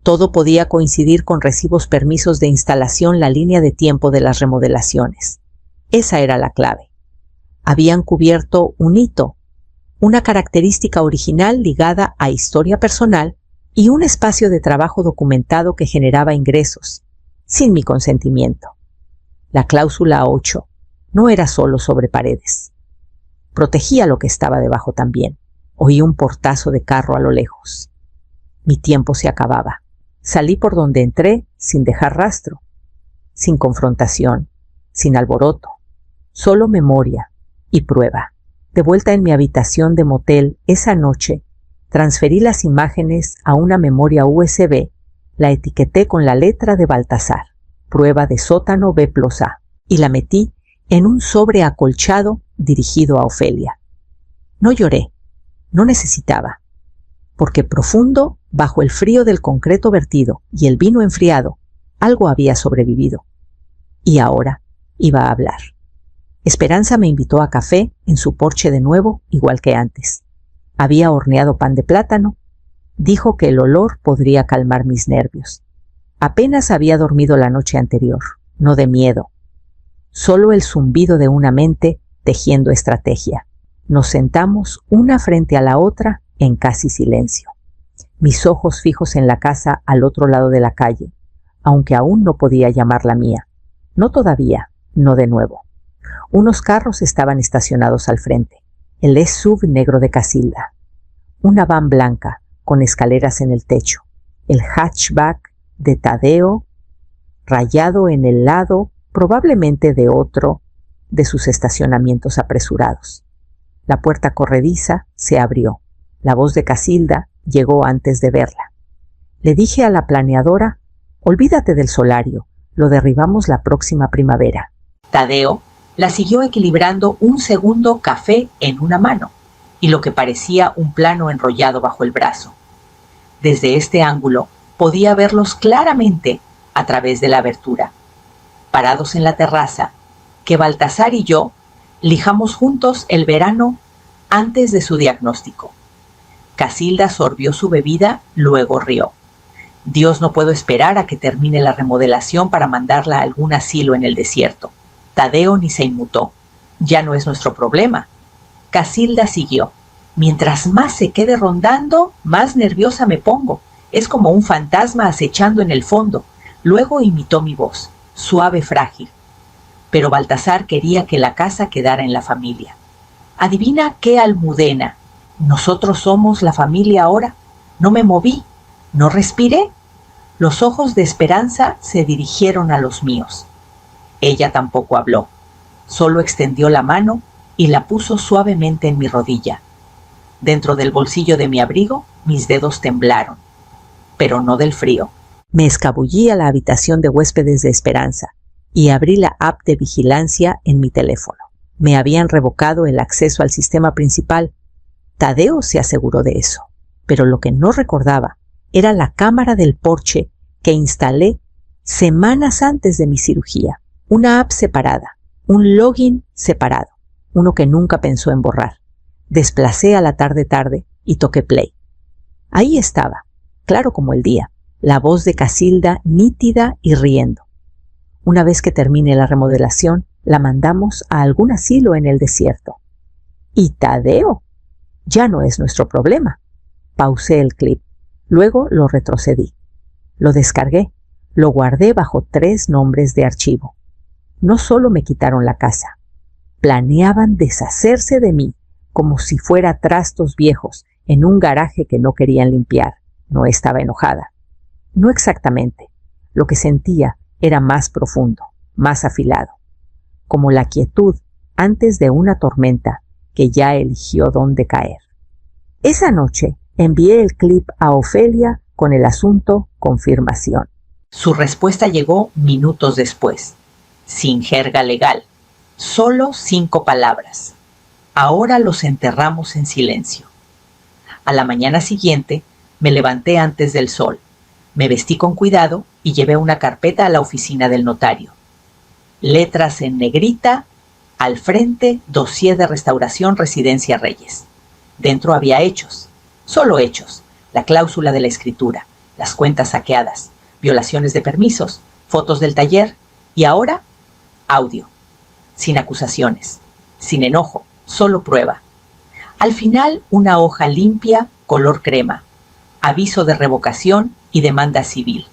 Todo podía coincidir con recibos, permisos de instalación, la línea de tiempo de las remodelaciones. Esa era la clave. Habían cubierto un hito, una característica original ligada a historia personal y un espacio de trabajo documentado que generaba ingresos, sin mi consentimiento. La cláusula 8 no era solo sobre paredes. Protegía lo que estaba debajo también. Oí un portazo de carro a lo lejos. Mi tiempo se acababa. Salí por donde entré sin dejar rastro, sin confrontación, sin alboroto, solo memoria y prueba. De vuelta en mi habitación de motel esa noche, transferí las imágenes a una memoria USB, la etiqueté con la letra de Baltasar, prueba de sótano B+A, y la metí en un sobre acolchado dirigido a Ofelia. No lloré, no necesitaba, porque profundo, bajo el frío del concreto vertido y el vino enfriado, algo había sobrevivido. Y ahora iba a hablar. Esperanza me invitó a café en su porche de nuevo, igual que antes. Había horneado pan de plátano. Dijo que el olor podría calmar mis nervios. Apenas había dormido la noche anterior, no de miedo. Solo el zumbido de una mente tejiendo estrategia. Nos sentamos una frente a la otra en casi silencio. Mis ojos fijos en la casa al otro lado de la calle, aunque aún no podía llamarla mía. No todavía, no de nuevo. Unos carros estaban estacionados al frente. El SUV negro de Casilda. Una van blanca con escaleras en el techo. El hatchback de Tadeo, rayado en el lado, probablemente de otro de sus estacionamientos apresurados. La puerta corrediza se abrió. La voz de Casilda llegó antes de verla. Le dije a la planeadora: olvídate del solario, lo derribamos la próxima primavera. Tadeo la siguió equilibrando un segundo, café en una mano, y lo que parecía un plano enrollado bajo el brazo. Desde este ángulo podía verlos claramente a través de la abertura, parados en la terraza, que Baltasar y yo lijamos juntos el verano antes de su diagnóstico. Casilda sorbió su bebida, luego rió. Dios, no puedo esperar a que termine la remodelación para mandarla a algún asilo en el desierto. Tadeo ni se inmutó. Ya no es nuestro problema. Casilda siguió. Mientras más se quede rondando, más nerviosa me pongo. Es como un fantasma acechando en el fondo. Luego imitó mi voz, suave, frágil. Pero Baltasar quería que la casa quedara en la familia. Adivina qué almudena. Nosotros somos la familia ahora. No me moví, no respiré. Los ojos de Esperanza se dirigieron a los míos. Ella tampoco habló. Solo extendió la mano y la puso suavemente en mi rodilla. Dentro del bolsillo de mi abrigo, mis dedos temblaron, pero no del frío. Me escabullí a la habitación de huéspedes de Esperanza y abrí la app de vigilancia en mi teléfono. Me habían revocado el acceso al sistema principal. Tadeo se aseguró de eso, pero lo que no recordaba era la cámara del porche que instalé semanas antes de mi cirugía. Una app separada, un login separado, uno que nunca pensó en borrar. Desplacé a la tarde y toqué play. Ahí estaba, claro como el día, la voz de Casilda nítida y riendo. Una vez que termine la remodelación, la mandamos a algún asilo en el desierto. ¿Y Tadeo? Ya no es nuestro problema. Pausé el clip, luego lo retrocedí. Lo descargué, lo guardé bajo 3 nombres de archivo. No solo me quitaron la casa, planeaban deshacerse de mí como si fuera trastos viejos en un garaje que no querían limpiar. No estaba enojada. No exactamente. Lo que sentía era más profundo, más afilado, como la quietud antes de una tormenta que ya eligió dónde caer. Esa noche envié el clip a Ofelia con el asunto confirmación. Su respuesta llegó minutos después, sin jerga legal, solo 5 palabras. Ahora los enterramos en silencio. A la mañana siguiente me levanté antes del sol, me vestí con cuidado y llevé una carpeta a la oficina del notario. Letras en negrita, al frente, dossier de restauración Residencia Reyes. Dentro había hechos, solo hechos, la cláusula de la escritura, las cuentas saqueadas, violaciones de permisos, fotos del taller y ahora, audio, sin acusaciones, sin enojo, solo prueba. Al final, una hoja limpia, color crema, aviso de revocación y demanda civil.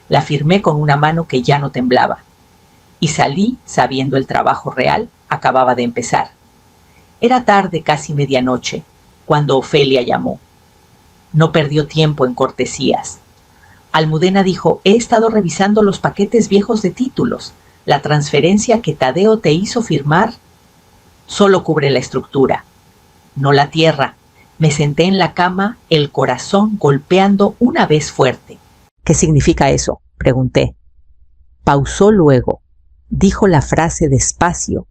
La firmé con una mano que ya no temblaba y salí sabiendo el trabajo real acababa de empezar. Era tarde, casi medianoche, cuando Ofelia llamó. No perdió tiempo en cortesías. Almudena dijo: he estado revisando los paquetes viejos de títulos. La transferencia que Tadeo te hizo firmar solo cubre la estructura, no la tierra. Me senté en la cama, el corazón golpeando una vez fuerte. ¿Qué significa eso?, pregunté. Pausó luego. Dijo la frase despacio,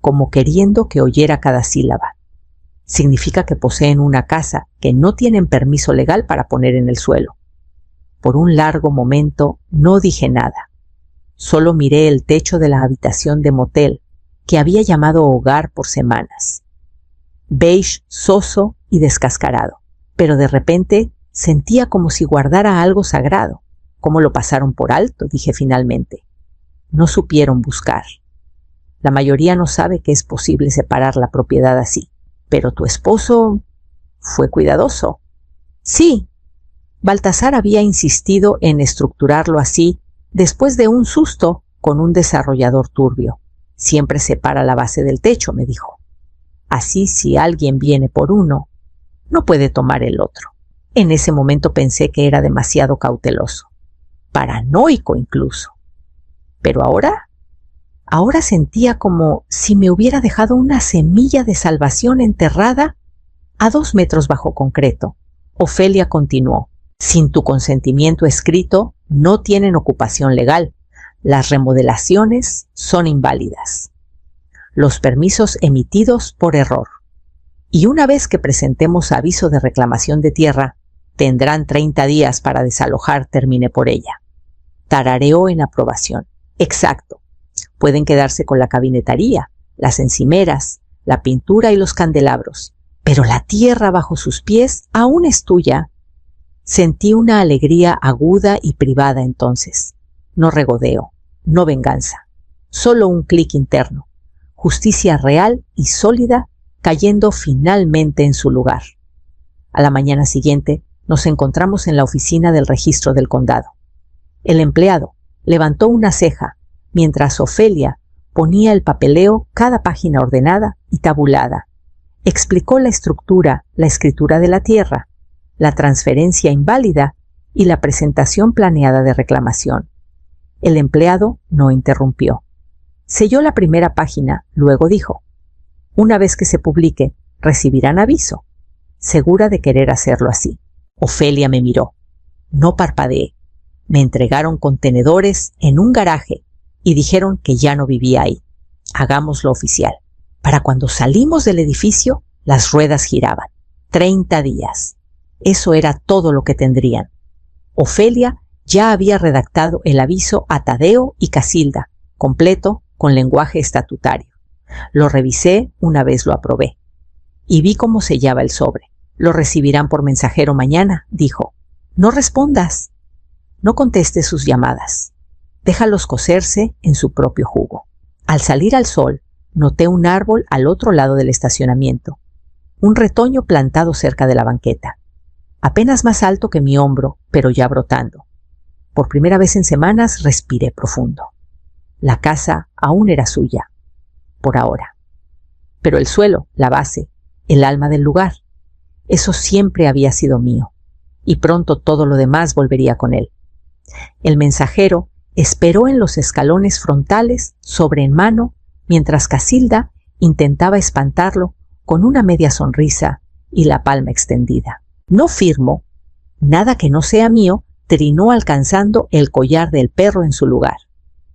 como queriendo que oyera cada sílaba. Significa que poseen una casa que no tienen permiso legal para poner en el suelo. Por un largo momento no dije nada. Solo miré el techo de la habitación de motel que había llamado hogar por semanas. Beige, soso y descascarado. Pero de repente sentía como si guardara algo sagrado. ¿Cómo lo pasaron por alto?, dije finalmente. No supieron buscar. La mayoría no sabe que es posible separar la propiedad así. Pero tu esposo fue cuidadoso. Sí. Baltasar había insistido en estructurarlo así después de un susto con un desarrollador turbio. Siempre separa la base del techo, me dijo. Así, si alguien viene por uno, no puede tomar el otro. En ese momento pensé que era demasiado cauteloso. Paranoico incluso. Pero ahora sentía como si me hubiera dejado una semilla de salvación enterrada a 2 metros bajo concreto. Ofelia continuó: sin tu consentimiento escrito, no tienen ocupación legal. Las remodelaciones son inválidas. Los permisos emitidos por error. y una vez que presentemos aviso de reclamación de tierra, tendrán 30 días para desalojar, terminé por ella. Tarareó en aprobación. Exacto. Pueden quedarse con la cabinetería, las encimeras, la pintura y los candelabros, pero la tierra bajo sus pies aún es tuya. Sentí una alegría aguda y privada entonces. No regodeo, no venganza, solo un clic interno. Justicia real y sólida cayendo finalmente en su lugar. A la mañana siguiente nos encontramos en la oficina del registro del condado. El empleado levantó una ceja mientras Ofelia ponía el papeleo, cada página ordenada y tabulada. Explicó la estructura, la escritura de la tierra, la transferencia inválida y la presentación planeada de reclamación. El empleado no interrumpió. Selló la primera página, luego dijo: una vez que se publique, recibirán aviso. Segura de querer hacerlo así. Ofelia me miró. No parpadeé. Me entregaron contenedores en un garaje y dijeron que ya no vivía ahí. Hagámoslo oficial. Para cuando salimos del edificio, las ruedas giraban. 30 días. Eso era todo lo que tendrían. Ofelia ya había redactado el aviso a Tadeo y Casilda, completo con lenguaje estatutario. Lo revisé una vez lo aprobé. Y vi cómo sellaba el sobre. Lo recibirán por mensajero mañana, dijo. No respondas. No contestes sus llamadas. Déjalos cocerse en su propio jugo. Al salir al sol, noté un árbol al otro lado del estacionamiento. Un retoño plantado cerca de la banqueta. Apenas más alto que mi hombro, pero ya brotando. Por primera vez en semanas respiré profundo. La casa aún era suya. Por ahora. Pero el suelo, la base, el alma del lugar, eso siempre había sido mío, y pronto todo lo demás volvería con él. El mensajero esperó en los escalones frontales, sobre en mano, mientras Casilda intentaba espantarlo con una media sonrisa y la palma extendida. No firmo, nada que no sea mío, trinó alcanzando el collar del perro en su lugar.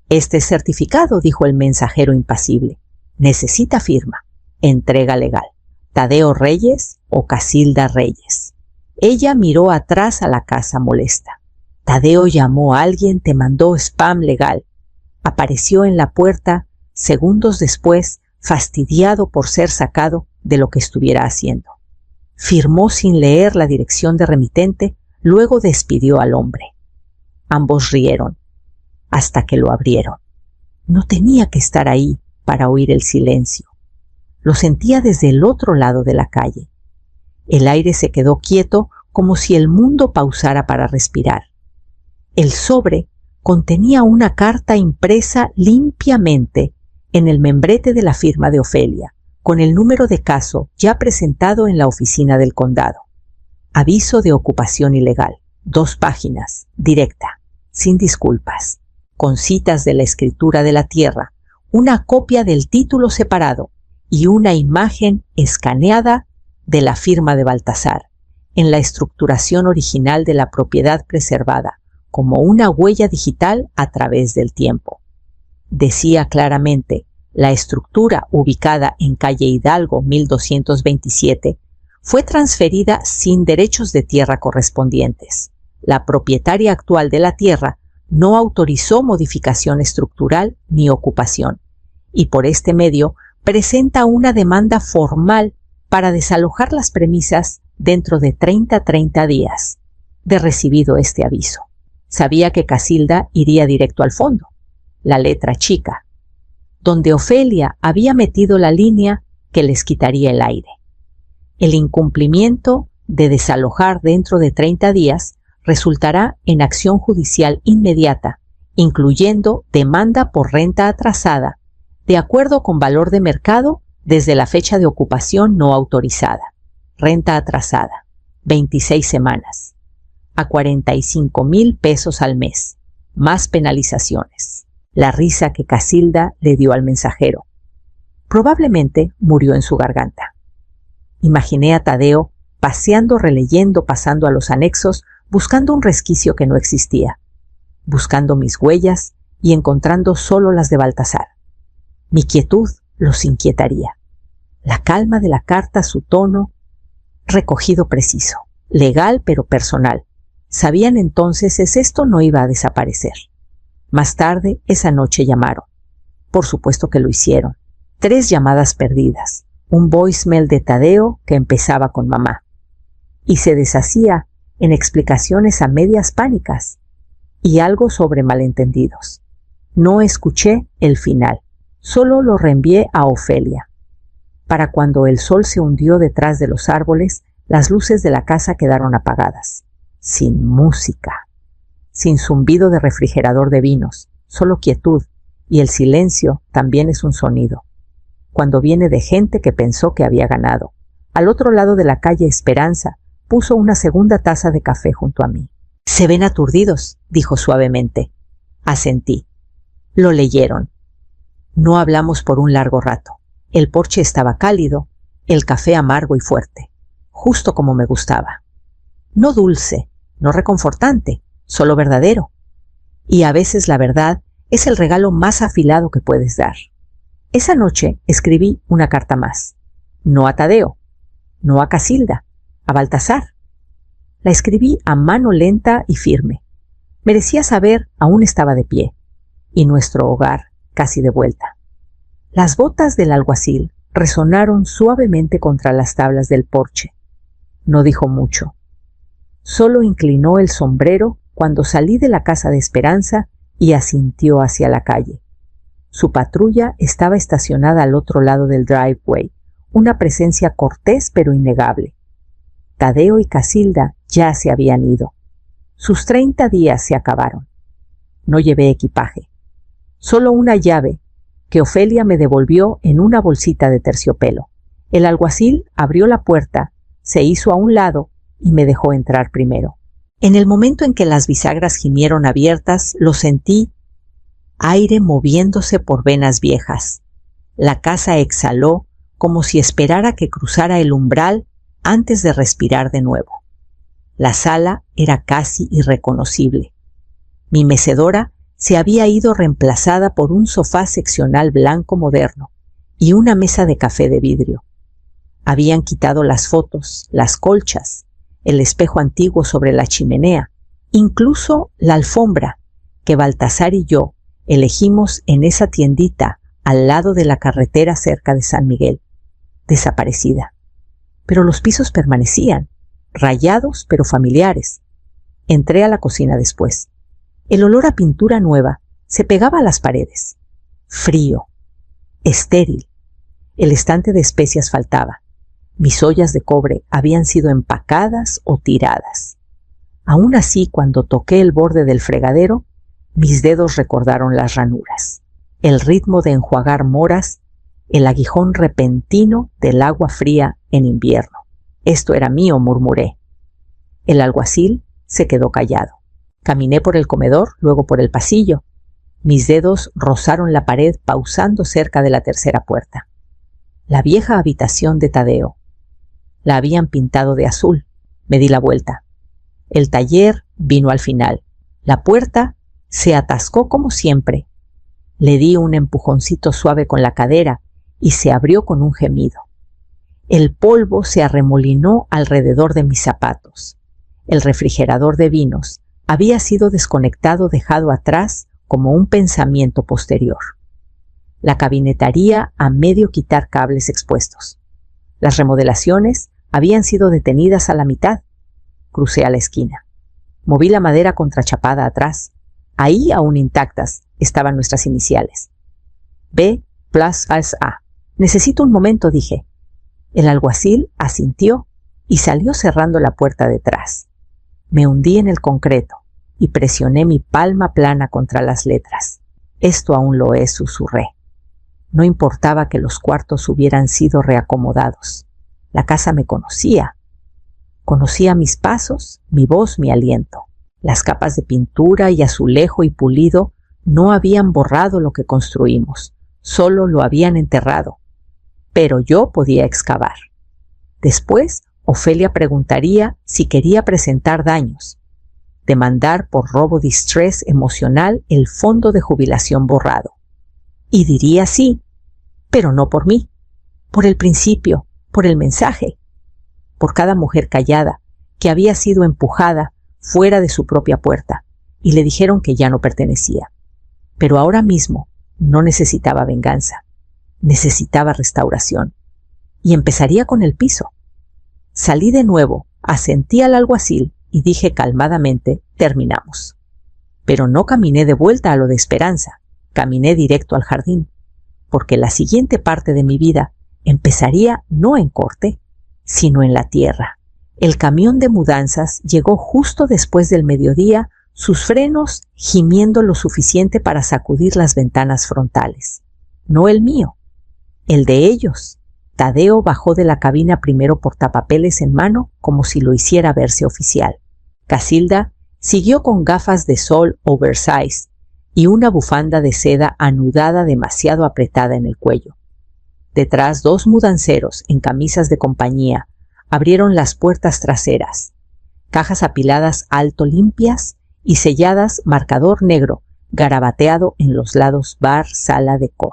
Este es certificado, dijo el mensajero impasible. Necesita firma. Entrega legal. Tadeo Reyes o Casilda Reyes. Ella miró atrás a la casa molesta. Tadeo llamó a alguien, te mandó spam legal. Apareció en la puerta segundos después, fastidiado por ser sacado de lo que estuviera haciendo. Firmó sin leer la dirección de remitente, luego despidió al hombre. Ambos rieron, hasta que lo abrieron. No tenía que estar ahí para oír el silencio. Lo sentía desde el otro lado de la calle. El aire se quedó quieto como si el mundo pausara para respirar. El sobre contenía una carta impresa limpiamente en el membrete de la firma de Ofelia, con el número de caso ya presentado en la oficina del condado. Aviso de ocupación ilegal. 2 páginas, directa, sin disculpas, con citas de la escritura de la tierra, una copia del título separado y una imagen escaneada de la firma de Baltasar, en la estructuración original de la propiedad preservada, como una huella digital a través del tiempo. Decía claramente, la estructura ubicada en calle Hidalgo 1227 fue transferida sin derechos de tierra correspondientes. La propietaria actual de la tierra no autorizó modificación estructural ni ocupación, y por este medio presenta una demanda formal para desalojar las premisas dentro de 30 días de recibido este aviso. Sabía que Casilda iría directo al fondo, la letra chica, donde Ofelia había metido la línea que les quitaría el aire. El incumplimiento de desalojar dentro de 30 días resultará en acción judicial inmediata, incluyendo demanda por renta atrasada, de acuerdo con valor de mercado desde la fecha de ocupación no autorizada. Renta atrasada, 26 semanas, a 45,000 pesos al mes, más penalizaciones. La risa que Casilda le dio al mensajero. Probablemente murió en su garganta. Imaginé a Tadeo paseando, releyendo, pasando a los anexos, buscando un resquicio que no existía, buscando mis huellas y encontrando solo las de Baltasar. Mi quietud los inquietaría. La calma de la carta, su tono, recogido preciso, legal pero personal. Sabían entonces esto no iba a desaparecer. Más tarde, esa noche llamaron. Por supuesto que lo hicieron. 3 llamadas perdidas, un voicemail de Tadeo que empezaba con mamá. Y se deshacía en explicaciones a medias pánicas y algo sobre malentendidos. No escuché el final, solo lo reenvié a Ofelia. Para cuando el sol se hundió detrás de los árboles, las luces de la casa quedaron apagadas, sin música, sin zumbido de refrigerador de vinos, solo quietud, y el silencio también es un sonido. Cuando viene de gente que pensó que había ganado. Al otro lado de la calle Esperanza, puso una segunda taza de café junto a mí. «Se ven aturdidos», dijo suavemente. Asentí. Lo leyeron. No hablamos por un largo rato. El porche estaba cálido, el café amargo y fuerte, justo como me gustaba. No dulce, no reconfortante, solo verdadero. Y a veces la verdad es el regalo más afilado que puedes dar. Esa noche escribí una carta más. No a Tadeo, no a Casilda, a Baltasar. La escribí a mano lenta y firme. Merecía saber aún estaba de pie, y nuestro hogar casi de vuelta. Las botas del alguacil resonaron suavemente contra las tablas del porche. No dijo mucho. Solo inclinó el sombrero cuando salí de la casa de Esperanza y asintió hacia la calle. Su patrulla estaba estacionada al otro lado del driveway, una presencia cortés pero innegable. Tadeo y Casilda ya se habían ido. Sus 30 días se acabaron. No llevé equipaje. Solo una llave que Ofelia me devolvió en una bolsita de terciopelo. El alguacil abrió la puerta, se hizo a un lado y me dejó entrar primero. En el momento en que las bisagras gimieron abiertas, lo sentí, aire moviéndose por venas viejas. La casa exhaló como si esperara que cruzara el umbral antes de respirar de nuevo. La sala era casi irreconocible. Mi mecedora se había ido reemplazada por un sofá seccional blanco moderno y una mesa de café de vidrio. Habían quitado las fotos, las colchas, el espejo antiguo sobre la chimenea, incluso la alfombra que Baltasar y yo elegimos en esa tiendita al lado de la carretera cerca de San Miguel, desaparecida. Pero los pisos permanecían, rayados pero familiares. Entré a la cocina después. El olor a pintura nueva se pegaba a las paredes. Frío, estéril. El estante de especias faltaba. Mis ollas de cobre habían sido empacadas o tiradas. Aún así, cuando toqué el borde del fregadero, mis dedos recordaron las ranuras, el ritmo de enjuagar moras, el aguijón repentino del agua fría en invierno. Esto era mío, murmuré. El alguacil se quedó callado. Caminé por el comedor, luego por el pasillo. Mis dedos rozaron la pared pausando cerca de la tercera puerta. La vieja habitación de Tadeo. La habían pintado de azul. Me di la vuelta. El taller vino al final. La puerta se atascó como siempre. Le di un empujoncito suave con la cadera y se abrió con un gemido. El polvo se arremolinó alrededor de mis zapatos. El refrigerador de vinos había sido desconectado, dejado atrás como un pensamiento posterior. La cabinetaría a medio quitar cables expuestos. Las remodelaciones habían sido detenidas a la mitad. Crucé a la esquina. Moví la madera contrachapada atrás. Ahí, aún intactas, estaban nuestras iniciales. B+A. Necesito un momento, dije. El alguacil asintió y salió cerrando la puerta detrás. Me hundí en el concreto y presioné mi palma plana contra las letras. Esto aún lo es, susurré. No importaba que los cuartos hubieran sido reacomodados. La casa me conocía. Conocía mis pasos, mi voz, mi aliento. Las capas de pintura y azulejo y pulido no habían borrado lo que construimos, solo lo habían enterrado. Pero yo podía excavar. Después, Ofelia preguntaría si quería presentar daños, demandar por robo distress emocional el fondo de jubilación borrado. Y diría sí, pero no por mí. Por el principio, por el mensaje, por cada mujer callada que había sido empujada fuera de su propia puerta y le dijeron que ya no pertenecía. Pero ahora mismo no necesitaba venganza, necesitaba restauración. Y empezaría con el piso. Salí de nuevo, asentí al alguacil y dije calmadamente: terminamos. Pero no caminé de vuelta a lo de Esperanza, caminé directo al jardín, porque la siguiente parte de mi vida empezaría no en corte, sino en la tierra. El camión de mudanzas llegó justo después del mediodía, sus frenos gimiendo lo suficiente para sacudir las ventanas frontales. No el mío, el de ellos. Tadeo bajó de la cabina primero portapapeles en mano, como si lo hiciera verse oficial. Casilda siguió con gafas de sol oversize y una bufanda de seda anudada demasiado apretada en el cuello. Detrás, dos mudanceros en camisas de compañía abrieron las puertas traseras, cajas apiladas alto limpias y selladas marcador negro garabateado en los lados bar, sala, decor.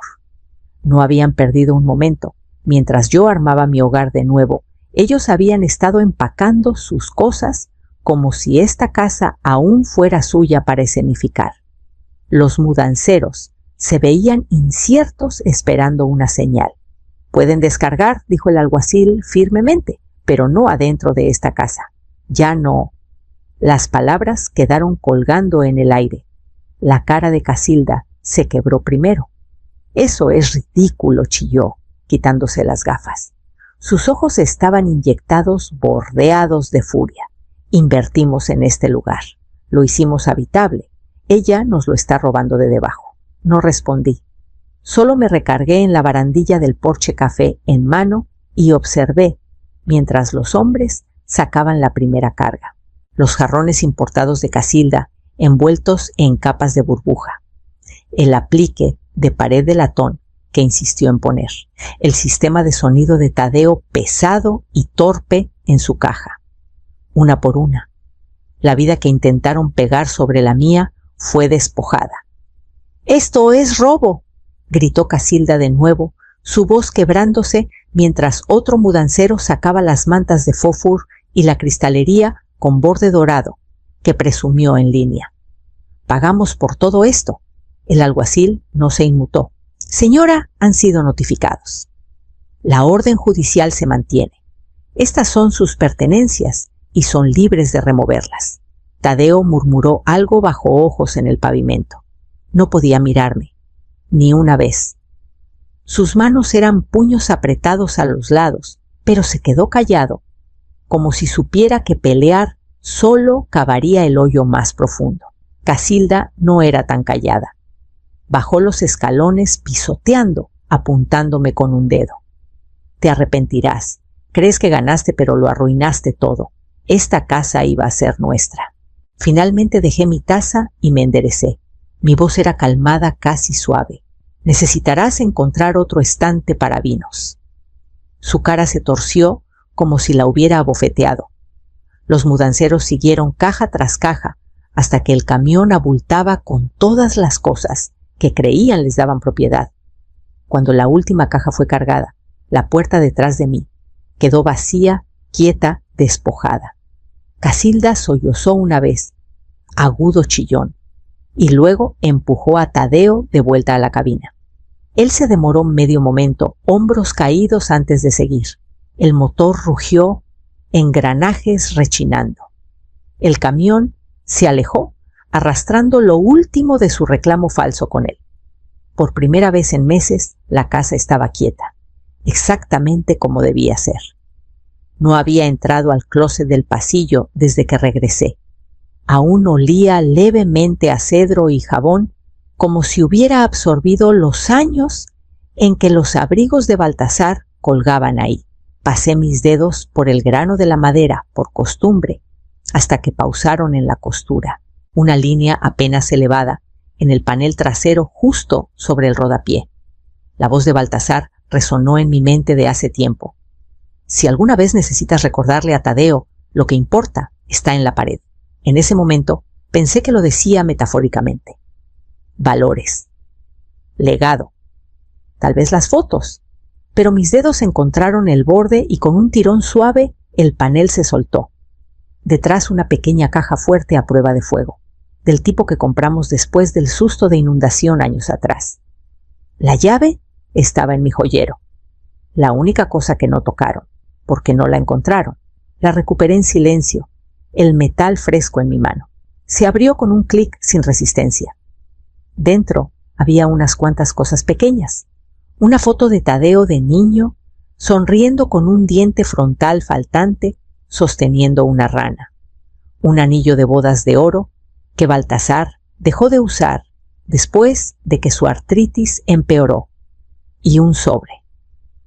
No habían perdido un momento. Mientras yo armaba mi hogar de nuevo, ellos habían estado empacando sus cosas como si esta casa aún fuera suya para escenificar. Los mudanceros se veían inciertos esperando una señal. «Pueden descargar», dijo el alguacil firmemente, «pero no adentro de esta casa. Ya no». Las palabras quedaron colgando en el aire. La cara de Casilda se quebró primero. «Eso es ridículo», chilló, quitándose las gafas. Sus ojos estaban inyectados, bordeados de furia. «Invertimos en este lugar. Lo hicimos habitable. Ella nos lo está robando de debajo». No respondí. Solo me recargué en la barandilla del porche café en mano y observé mientras los hombres sacaban la primera carga. Los jarrones importados de Casilda envueltos en capas de burbuja. El aplique de pared de latón que insistió en poner. El sistema de sonido de Tadeo pesado y torpe en su caja. Una por una. La vida que intentaron pegar sobre la mía fue despojada. «¡Esto es robo!», gritó Casilda de nuevo, su voz quebrándose mientras otro mudancero sacaba las mantas de fósforo y la cristalería con borde dorado, que presumió en línea. «Pagamos por todo esto». El alguacil no se inmutó. «Señora, han sido notificados. La orden judicial se mantiene. Estas son sus pertenencias y son libres de removerlas». Tadeo murmuró algo bajo ojos en el pavimento. No podía mirarme, ni una vez. Sus manos eran puños apretados a los lados, pero se quedó callado, como si supiera que pelear solo cavaría el hoyo más profundo. Casilda no era tan callada. Bajó los escalones pisoteando, apuntándome con un dedo. «Te arrepentirás. Crees que ganaste, pero lo arruinaste todo. Esta casa iba a ser nuestra». Finalmente dejé mi taza y me enderecé. Mi voz era calmada, casi suave. «Necesitarás encontrar otro estante para vinos». Su cara se torció como si la hubiera abofeteado. Los mudanceros siguieron caja tras caja hasta que el camión abultaba con todas las cosas que creían les daban propiedad. Cuando la última caja fue cargada, la puerta detrás de mí quedó vacía, quieta, despojada. Casilda sollozó una vez, agudo chillón, y luego empujó a Tadeo de vuelta a la cabina. Él se demoró medio momento, hombros caídos antes de seguir. El motor rugió, engranajes rechinando. El camión se alejó, arrastrando lo último de su reclamo falso con él. Por primera vez en meses, la casa estaba quieta, exactamente como debía ser. No había entrado al closet del pasillo desde que regresé. Aún olía levemente a cedro y jabón, como si hubiera absorbido los años en que los abrigos de Baltasar colgaban ahí. Pasé mis dedos por el grano de la madera, por costumbre, hasta que pausaron en la costura, una línea apenas elevada, en el panel trasero justo sobre el rodapié. La voz de Baltasar resonó en mi mente de hace tiempo. «Si alguna vez necesitas recordarle a Tadeo, lo que importa está en la pared». En ese momento pensé que lo decía metafóricamente. Valores. Legado. Tal vez las fotos. pero mis dedos encontraron el borde y con un tirón suave el panel se soltó. Detrás una pequeña caja fuerte a prueba de fuego, del tipo que compramos después del susto de inundación años atrás. La llave estaba en mi joyero. La única cosa que no tocaron, porque no la encontraron. La recuperé en silencio, el metal fresco en mi mano. Se abrió con un clic sin resistencia. Dentro había unas cuantas cosas pequeñas. Una foto de Tadeo de niño, sonriendo con un diente frontal faltante, sosteniendo una rana. Un anillo de bodas de oro que Baltasar dejó de usar después de que su artritis empeoró. Y un sobre,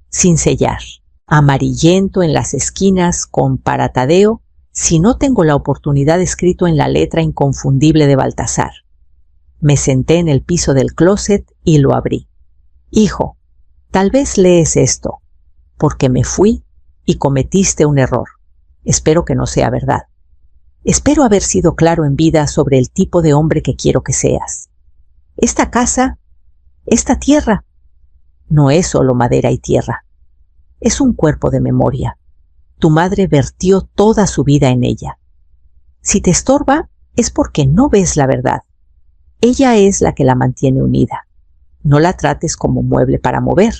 sin sellar, amarillento en las esquinas con para Tadeo, si no tengo la oportunidad escrito en la letra inconfundible de Baltasar. Me senté en el piso del closet y lo abrí. Hijo, tal vez lees esto, porque me fui y cometiste un error. Espero que no sea verdad. Espero haber sido claro en vida sobre el tipo de hombre que quiero que seas. Esta casa, esta tierra, no es solo madera y tierra. Es un cuerpo de memoria. Tu madre vertió toda su vida en ella. Si te estorba, es porque no ves la verdad. Ella es la que la mantiene unida. No la trates como mueble para mover.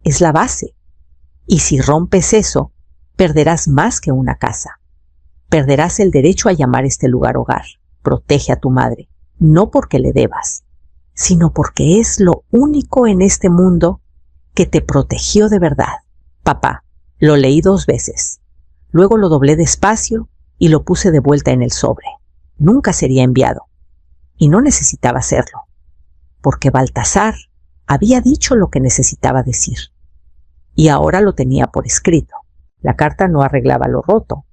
Es la base. Y si rompes eso, perderás más que una casa. Perderás el derecho a llamar este lugar hogar. Protege a tu madre, no porque le debas, sino porque es lo único en este mundo que te protegió de verdad. Papá, lo leí 2 veces. Luego lo doblé despacio y lo puse de vuelta en el sobre. Nunca sería enviado. Y no necesitaba hacerlo, porque Baltasar había dicho lo que necesitaba decir. Y ahora lo tenía por escrito. La carta no arreglaba lo roto,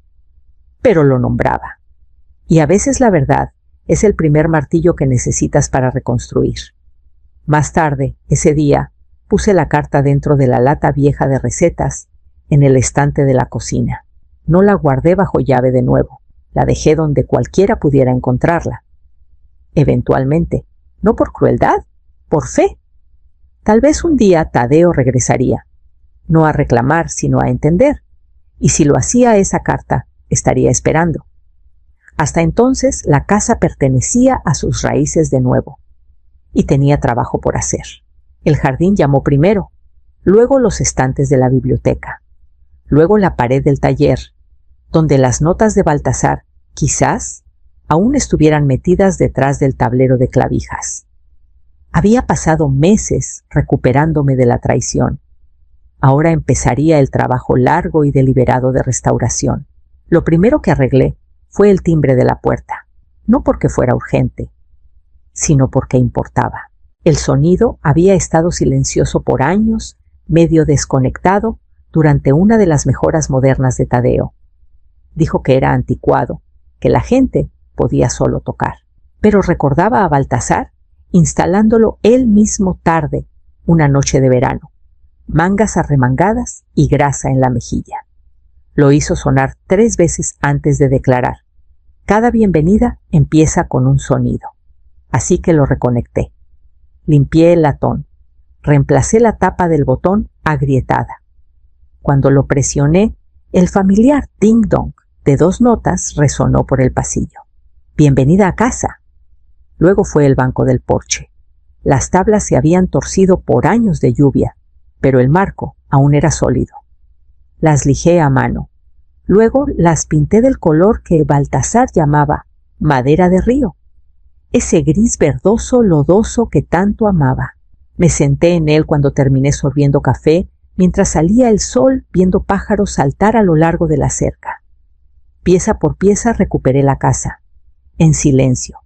pero lo nombraba. Y a veces la verdad es el primer martillo que necesitas para reconstruir. Más tarde, ese día, puse la carta dentro de la lata vieja de recetas en el estante de la cocina. No la guardé bajo llave de nuevo. La dejé donde cualquiera pudiera encontrarla. Eventualmente, no por crueldad, por fe. Tal vez un día Tadeo regresaría, no a reclamar, sino a entender. Y si lo hacía esa carta, estaría esperando. Hasta entonces la casa pertenecía a sus raíces de nuevo, y tenía trabajo por hacer. El jardín llamó primero, luego los estantes de la biblioteca, luego la pared del taller, donde las notas de Baltasar, quizás, aún estuvieran metidas detrás del tablero de clavijas. Había pasado meses recuperándome de la traición. Ahora empezaría el trabajo largo y deliberado de restauración. Lo primero que arreglé fue el timbre de la puerta, no porque fuera urgente, sino porque importaba. El sonido había estado silencioso por años, medio desconectado, durante una de las mejoras modernas de Tadeo. Dijo que era anticuado, que la gente podía solo tocar, pero recordaba a Baltasar instalándolo él mismo tarde, una noche de verano, mangas arremangadas y grasa en la mejilla. Lo hizo sonar 3 veces antes de declarar: cada bienvenida empieza con un sonido. Así que lo reconecté. Limpié el latón. Reemplacé la tapa del botón agrietada. Cuando lo presioné, el familiar ding-dong de 2 notas resonó por el pasillo. Bienvenida a casa. Luego fue el banco del porche. Las tablas se habían torcido por años de lluvia, pero el marco aún era sólido. Las lijé a mano. Luego las pinté del color que Baltasar llamaba madera de río, ese gris verdoso lodoso que tanto amaba. Me senté en él cuando terminé sorbiendo café, mientras salía el sol viendo pájaros saltar a lo largo de la cerca. Pieza por pieza recuperé la casa, en silencio,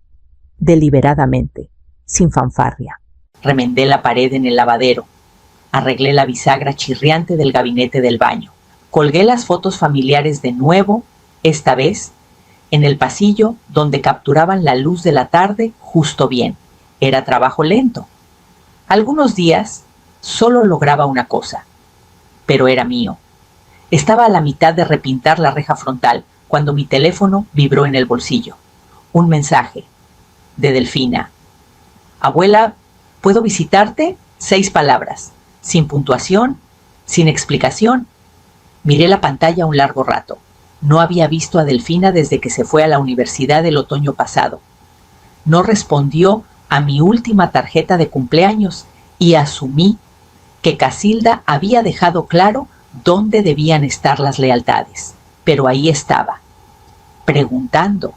deliberadamente, sin fanfarria. Remendé la pared en el lavadero, arreglé la bisagra chirriante del gabinete del baño. Colgué las fotos familiares de nuevo, esta vez, en el pasillo donde capturaban la luz de la tarde justo bien. Era trabajo lento. Algunos días solo lograba una cosa, pero era mío. Estaba a la mitad de repintar la reja frontal cuando mi teléfono vibró en el bolsillo. Un mensaje de Delfina. Abuela, ¿puedo visitarte? 6 palabras, sin puntuación sin explicación. Miré la pantalla un largo rato. No había visto a Delfina desde que se fue a la universidad el otoño pasado. No respondió a mi última tarjeta de cumpleaños y asumí que Casilda había dejado claro dónde debían estar las lealtades. Pero ahí estaba, preguntando,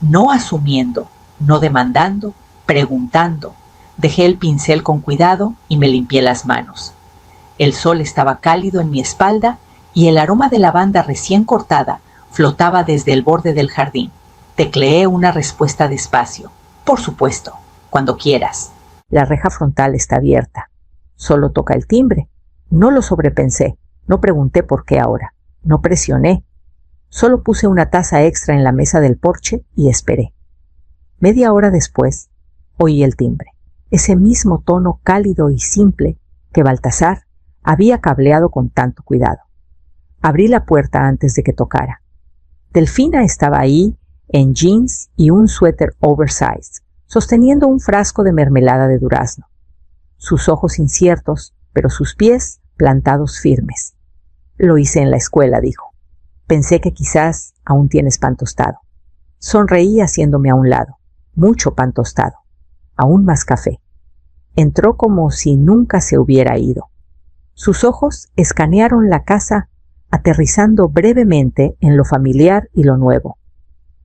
no asumiendo, no demandando, preguntando. Dejé el pincel con cuidado y me limpié las manos. El sol estaba cálido en mi espalda y el aroma de lavanda recién cortada flotaba desde el borde del jardín. Tecleé una respuesta despacio. Por supuesto, cuando quieras. La reja frontal está abierta. Solo toca el timbre. No lo sobrepensé. No pregunté por qué ahora. No presioné. Solo puse una taza extra en la mesa del porche y esperé. Media hora después, oí el timbre. Ese mismo tono cálido y simple que Baltasar había cableado con tanto cuidado. Abrí la puerta antes de que tocara. Delfina estaba ahí, en jeans y un suéter oversize, sosteniendo un frasco de mermelada de durazno. Sus ojos inciertos, pero sus pies plantados firmes. Lo hice en la escuela, dijo. Pensé que quizás aún tienes pan tostado. Sonreí haciéndome a un lado. Mucho pan tostado. Aún más café. Entró como si nunca se hubiera ido. Sus ojos escanearon la casa, aterrizando brevemente en lo familiar y lo nuevo.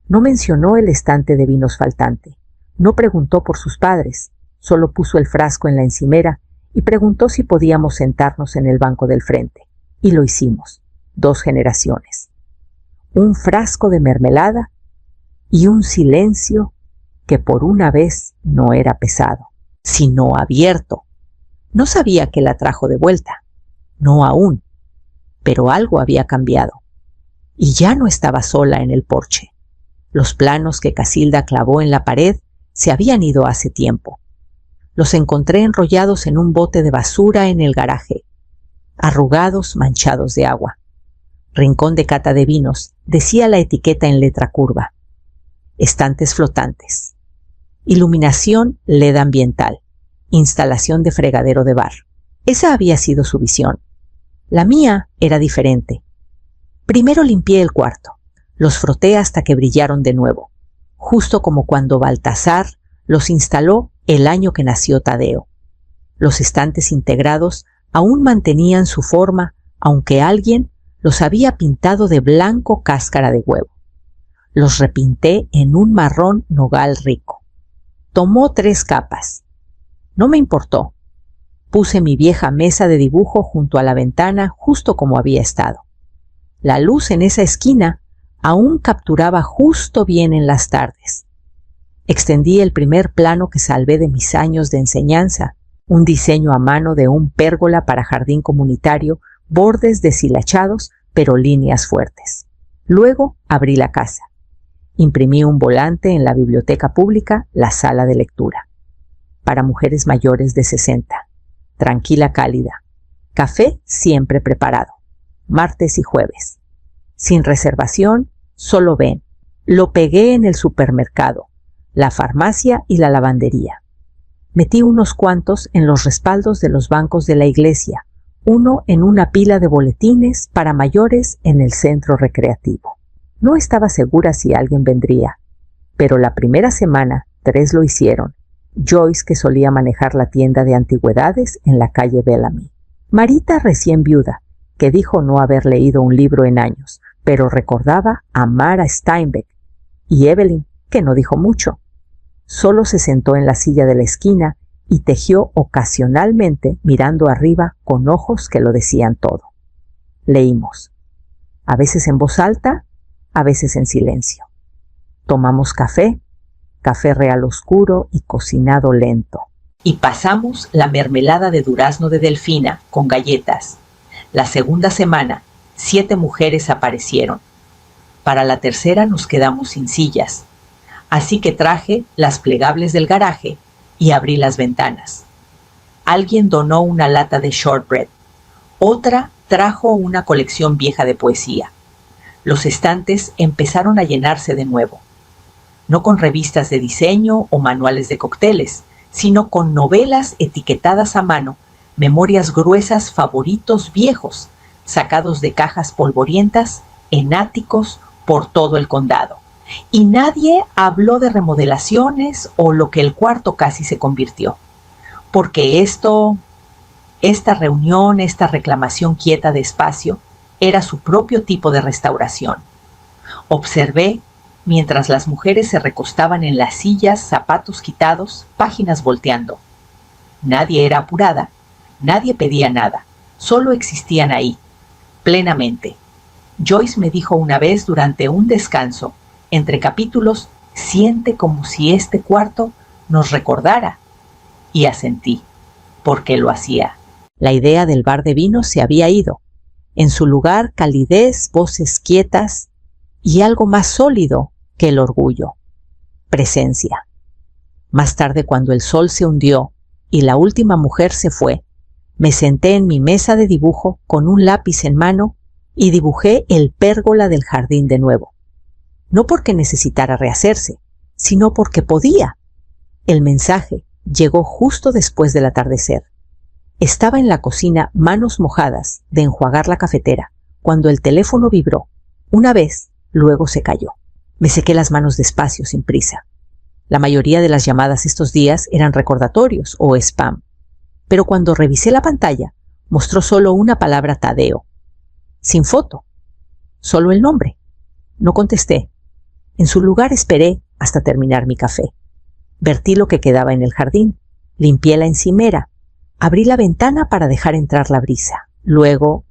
No mencionó el estante de vinos faltante. No preguntó por sus padres. Solo puso el frasco en la encimera y preguntó si podíamos sentarnos en el banco del frente. Y lo hicimos. 2 generaciones. Un frasco de mermelada y un silencio que por una vez no era pesado, sino abierto. No sabía qué la trajo de vuelta. No aún. Pero algo había cambiado. Y ya no estaba sola en el porche. Los planos que Casilda clavó en la pared se habían ido hace tiempo. Los encontré enrollados en un bote de basura en el garaje, arrugados, manchados de agua. Rincón de cata de vinos, decía la etiqueta en letra curva. Estantes flotantes. Iluminación LED ambiental. Instalación de fregadero de bar. Esa había sido su visión. La mía era diferente. Primero limpié el cuarto. Los froté hasta que brillaron de nuevo, justo como cuando Baltasar los instaló el año que nació Tadeo. Los estantes integrados aún mantenían su forma, aunque alguien los había pintado de blanco cáscara de huevo. Los repinté en un marrón nogal rico. Tomó 3 capas. No me importó. Puse mi vieja mesa de dibujo junto a la ventana justo como había estado. La luz en esa esquina aún capturaba justo bien en las tardes. Extendí el primer plano que salvé de mis años de enseñanza, un diseño a mano de un pérgola para jardín comunitario, bordes deshilachados, pero líneas fuertes. Luego abrí la casa. Imprimí un volante en la biblioteca pública, la sala de lectura. Para mujeres mayores de 60. Tranquila, cálida. Café siempre preparado. Martes y jueves. Sin reservación, solo ven. Lo pegué en el supermercado, la farmacia y la lavandería. Metí unos cuantos en los respaldos de los bancos de la iglesia, uno en una pila de boletines para mayores en el centro recreativo. No estaba segura si alguien vendría, pero la primera semana 3 lo hicieron. Joyce, que solía manejar la tienda de antigüedades en la calle Bellamy. Marita, recién viuda, que dijo no haber leído un libro en años, pero recordaba amar a Steinbeck. Y Evelyn, que no dijo mucho. Solo se sentó en la silla de la esquina y tejió ocasionalmente mirando arriba con ojos que lo decían todo. Leímos. A veces en voz alta, a veces en silencio. Tomamos café real oscuro y cocinado lento. Y pasamos la mermelada de durazno de Delfina con galletas. La segunda semana, 7 mujeres aparecieron. Para la tercera nos quedamos sin sillas. Así que traje las plegables del garaje y abrí las ventanas. Alguien donó una lata de shortbread. Otra trajo una colección vieja de poesía. Los estantes empezaron a llenarse de nuevo. No con revistas de diseño o manuales de cócteles, sino con novelas etiquetadas a mano memorias gruesas, favoritos viejos, sacados de cajas polvorientas en áticos por todo el condado. Y nadie habló de remodelaciones o lo que el cuarto casi se convirtió. Porque esta reunión, esta reclamación quieta de espacio, era su propio tipo de restauración. Observé mientras las mujeres se recostaban en las sillas, zapatos quitados, páginas volteando. Nadie era apurada, nadie pedía nada, solo existían ahí, plenamente. Joyce me dijo una vez durante un descanso, entre capítulos, siente como si este cuarto nos recordara. Y asentí, porque lo hacía. La idea del bar de vino se había ido. En su lugar, calidez, voces quietas y algo más sólido que el orgullo. Presencia. Más tarde, cuando el sol se hundió y la última mujer se fue, me senté en mi mesa de dibujo con un lápiz en mano y dibujé el pérgola del jardín de nuevo. No porque necesitara rehacerse, sino porque podía. El mensaje llegó justo después del atardecer. Estaba en la cocina, manos mojadas de enjuagar la cafetera, cuando el teléfono vibró. Una vez, luego se cayó. Me sequé las manos despacio, sin prisa. La mayoría de las llamadas estos días eran recordatorios o spam. Pero cuando revisé la pantalla, mostró solo una palabra: Tadeo. Sin foto. Solo el nombre. No contesté. En su lugar esperé hasta terminar mi café. Vertí lo que quedaba en el jardín. Limpié la encimera. Abrí la ventana para dejar entrar la brisa. Luego,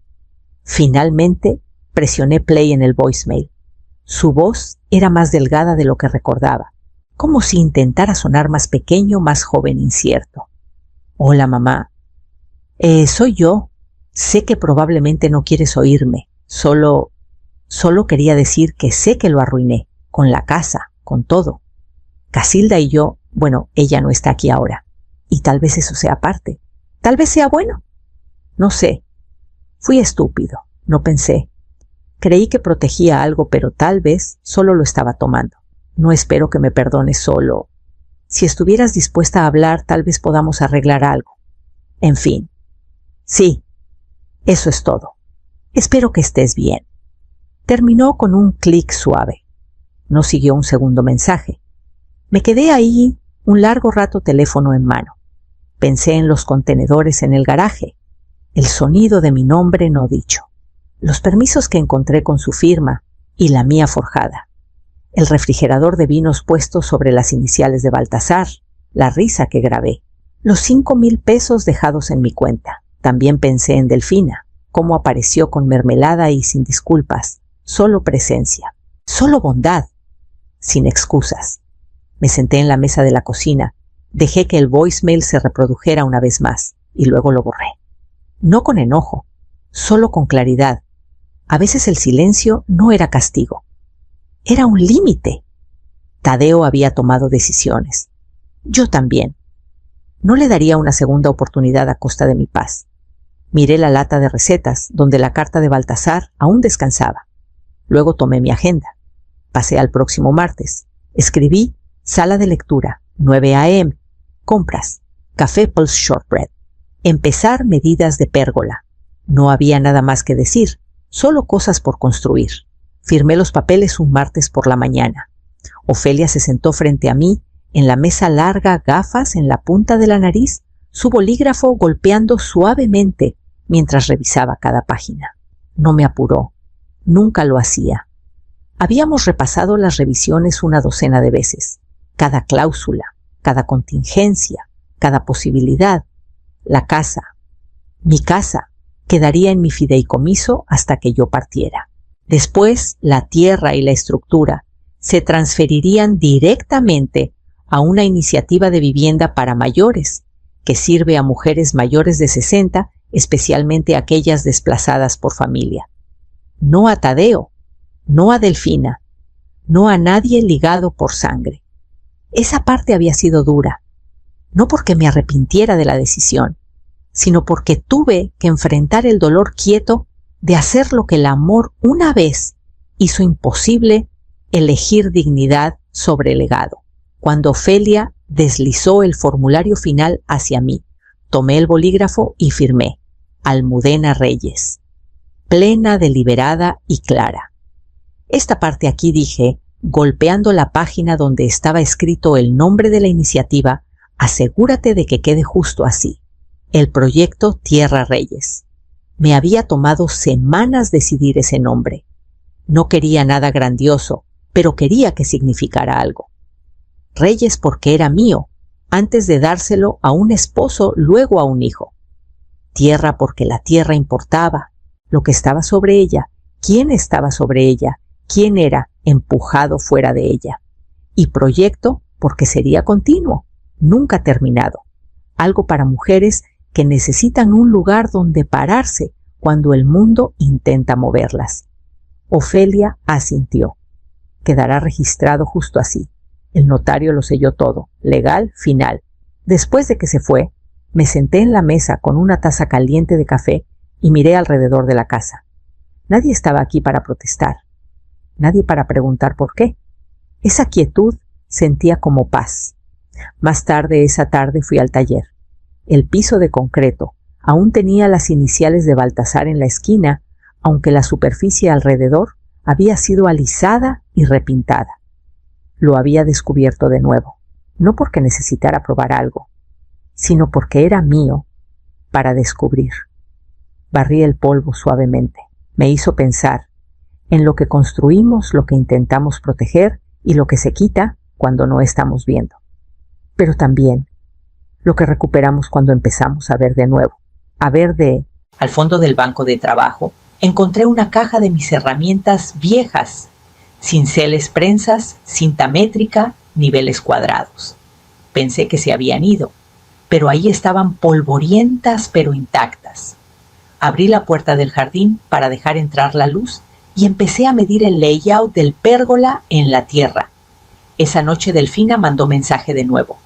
finalmente, presioné play en el voicemail. Su voz era más delgada de lo que recordaba, como si intentara sonar más pequeño, más joven, incierto. Hola, mamá. Soy yo. Sé que probablemente no quieres oírme. Solo quería decir que sé que lo arruiné, con la casa, con todo. Casilda y yo, bueno, ella no está aquí ahora. Y tal vez eso sea parte. Tal vez sea bueno. No sé. Fui estúpido. No pensé. Creí que protegía algo, pero tal vez solo lo estaba tomando. No espero que me perdones solo. Si estuvieras dispuesta a hablar, tal vez podamos arreglar algo. En fin. Sí. Eso es todo. Espero que estés bien. Terminó con un clic suave. No siguió un segundo mensaje. Me quedé ahí un largo rato, teléfono en mano. Pensé en los contenedores en el garaje, el sonido de mi nombre no dicho, los permisos que encontré con su firma y la mía forjada, el refrigerador de vinos puesto sobre las iniciales de Baltasar, la risa que grabé, los 5,000 pesos dejados en mi cuenta. También pensé en Delfina, cómo apareció con mermelada y sin disculpas, solo presencia, solo bondad, sin excusas. Me senté en la mesa de la cocina, dejé que el voicemail se reprodujera una vez más y luego lo borré. No con enojo, solo con claridad. A veces el silencio no era castigo, era un límite. Tadeo había tomado decisiones. Yo también. No le daría una segunda oportunidad a costa de mi paz. Miré la lata de recetas, donde la carta de Baltasar aún descansaba. Luego tomé mi agenda. Pasé al próximo martes. Escribí: sala de lectura, 9 a.m., compras, café Pulse Shortbread. Empezar medidas de pérgola. No había nada más que decir, solo cosas por construir. Firmé los papeles un martes por la mañana. Ofelia se sentó frente a mí, en la mesa larga, gafas en la punta de la nariz, su bolígrafo golpeando suavemente mientras revisaba cada página. No me apuró. Nunca lo hacía. Habíamos repasado las revisiones una docena de veces. Cada cláusula, cada contingencia, cada posibilidad. La casa, mi casa, quedaría en mi fideicomiso hasta que yo partiera. Después, la tierra y la estructura se transferirían directamente a una iniciativa de vivienda para mayores, que sirve a mujeres mayores de 60, especialmente aquellas desplazadas por familia. No a Tadeo, no a Delfina, no a nadie ligado por sangre. Esa parte había sido dura, no porque me arrepintiera de la decisión, sino porque tuve que enfrentar el dolor quieto de hacer lo que el amor una vez hizo imposible: elegir dignidad sobre legado. Cuando Ofelia deslizó el formulario final hacia mí, Tomé el bolígrafo y firmé: Almudena Reyes. Plena, deliberada y clara. Esta parte aquí dije, golpeando la página donde estaba escrito el nombre de la iniciativa: asegúrate de que quede justo así. El proyecto Tierra Reyes. Me había tomado semanas decidir ese nombre. No quería nada grandioso, pero quería que significara algo. Reyes porque era mío, antes de dárselo a un esposo, luego a un hijo. Tierra porque la tierra importaba, lo que estaba sobre ella, quién estaba sobre ella, quién era empujado fuera de ella. Y proyecto porque sería continuo, nunca terminado. Algo para mujeres que necesitan un lugar donde pararse cuando el mundo intenta moverlas. Ofelia asintió. Quedará registrado justo así. El notario lo selló todo, legal, final. Después de que se fue, me senté en la mesa con una taza caliente de café y miré alrededor de la casa. Nadie estaba aquí para protestar. Nadie para preguntar por qué. Esa quietud sentía como paz. Más tarde esa tarde fui al taller. El piso de concreto aún tenía las iniciales de Baltasar en la esquina, aunque la superficie alrededor había sido alisada y repintada. Lo había descubierto de nuevo, no porque necesitara probar algo, sino porque era mío para descubrir. Barrí el polvo suavemente. Me hizo pensar en lo que construimos, lo que intentamos proteger y lo que se quita cuando no estamos viendo. Pero también lo que recuperamos cuando empezamos a ver de nuevo. A ver de... Al fondo del banco de trabajo encontré una caja de mis herramientas viejas, cinceles prensas, cinta métrica, niveles cuadrados. Pensé que se habían ido, pero ahí estaban polvorientas pero intactas. Abrí la puerta del jardín para dejar entrar la luz y empecé a medir el layout del pérgola en la tierra. Esa noche Delfina mandó mensaje de nuevo.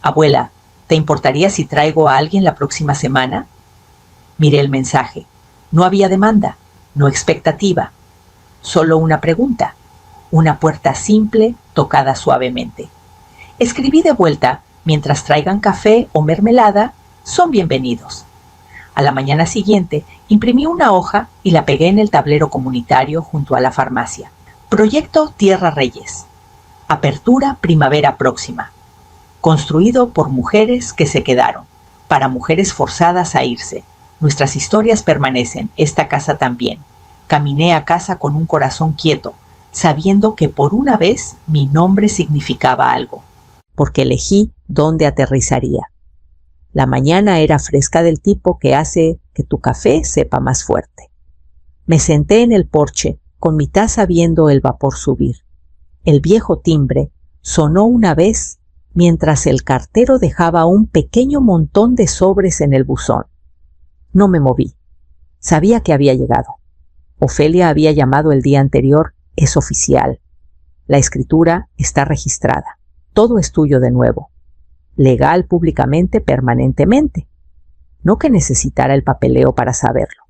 Abuela, ¿te importaría si traigo a alguien la próxima semana? Miré el mensaje. No había demanda, no expectativa. Solo una pregunta. Una puerta simple tocada suavemente. Escribí de vuelta: mientras traigan café o mermelada, son bienvenidos. A la mañana siguiente imprimí una hoja y la pegué en el tablero comunitario junto a la farmacia. Proyecto Tierra Reyes. Apertura primavera próxima. Construido por mujeres que se quedaron, para mujeres forzadas a irse. Nuestras historias permanecen, esta casa también. Caminé a casa con un corazón quieto, sabiendo que por una vez mi nombre significaba algo. Porque elegí dónde aterrizaría. La mañana era fresca del tipo que hace que tu café sepa más fuerte. Me senté en el porche con mi taza viendo el vapor subir. El viejo timbre sonó una vez mientras el cartero dejaba un pequeño montón de sobres en el buzón. No me moví. Sabía que había llegado. Ofelia había llamado el día anterior. Es oficial. La escritura está registrada. Todo es tuyo de nuevo. Legal públicamente, permanentemente. No que necesitara el papeleo para saberlo.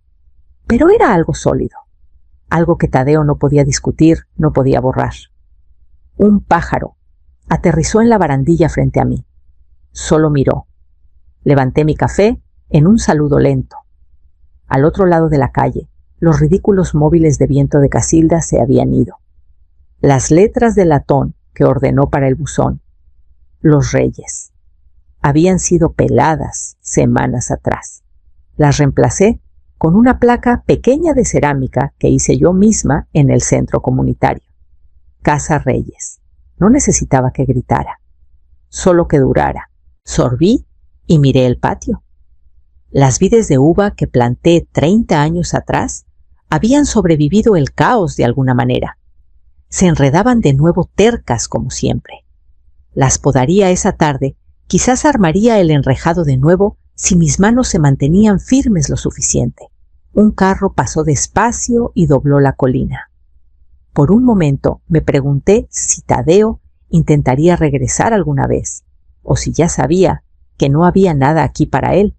Pero era algo sólido. Algo que Tadeo no podía discutir, no podía borrar. Un pájaro aterrizó en la barandilla frente a mí. Solo miró. Levanté mi café en un saludo lento. Al otro lado de la calle, los ridículos móviles de viento de Casilda se habían ido. Las letras de latón que ordenó para el buzón, Los Reyes, habían sido peladas semanas atrás. Las reemplacé con una placa pequeña de cerámica que hice yo misma en el centro comunitario. Casa Reyes. No necesitaba que gritara, solo que durara. Sorbí y miré el patio. Las vides de uva que planté 30 años atrás habían sobrevivido el caos de alguna manera. Se enredaban de nuevo tercas como siempre. Las podaría esa tarde, quizás armaría el enrejado de nuevo si mis manos se mantenían firmes lo suficiente. Un carro pasó despacio y dobló la colina. Por un momento me pregunté si Tadeo intentaría regresar alguna vez, o si ya sabía que no había nada aquí para él.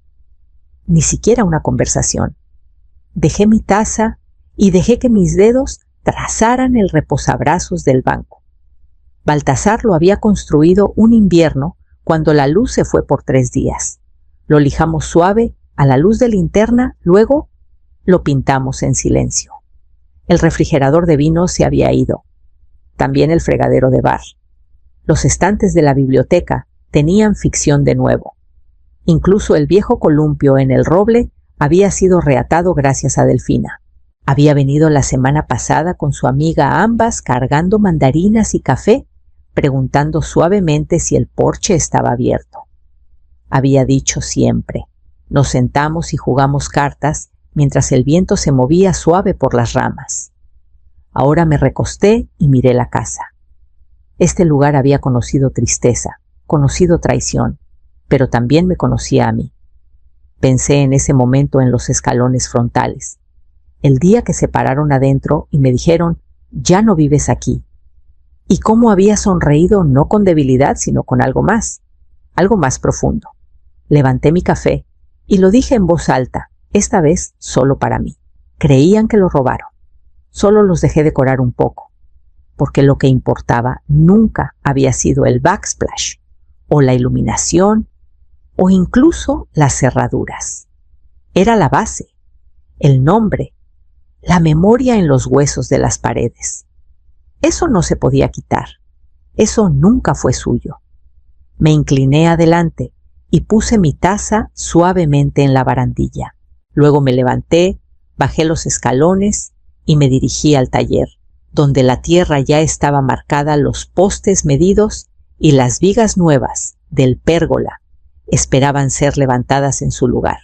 Ni siquiera una conversación. Dejé mi taza y dejé que mis dedos trazaran el reposabrazos del banco. Baltasar lo había construido un invierno cuando la luz se fue por 3 días. Lo lijamos suave a la luz de linterna, luego lo pintamos en silencio. El refrigerador de vino se había ido, también el fregadero de bar. Los estantes de la biblioteca tenían ficción de nuevo. Incluso el viejo columpio en el roble había sido reatado gracias a Delfina. Había venido la semana pasada con su amiga ambas cargando mandarinas y café, preguntando suavemente si el porche estaba abierto. Había dicho siempre. Nos sentamos y jugamos cartas mientras el viento se movía suave por las ramas. Ahora me recosté y miré la casa. Este lugar había conocido tristeza, conocido traición, pero también me conocía a mí. Pensé en ese momento en los escalones frontales. El día que se pararon adentro y me dijeron, ya no vives aquí. Y cómo había sonreído no con debilidad, sino con algo más profundo. Levanté mi café y lo dije en voz alta, esta vez solo para mí. Creían que lo robaron. Solo los dejé decorar un poco, porque lo que importaba nunca había sido el backsplash, o la iluminación, o incluso las cerraduras. Era la base, el nombre, la memoria en los huesos de las paredes. Eso no se podía quitar. Eso nunca fue suyo. Me incliné adelante y puse mi taza suavemente en la barandilla. Luego me levanté, bajé los escalones y me dirigí al taller, donde la tierra ya estaba marcada, los postes medidos y las vigas nuevas del pérgola esperaban ser levantadas en su lugar.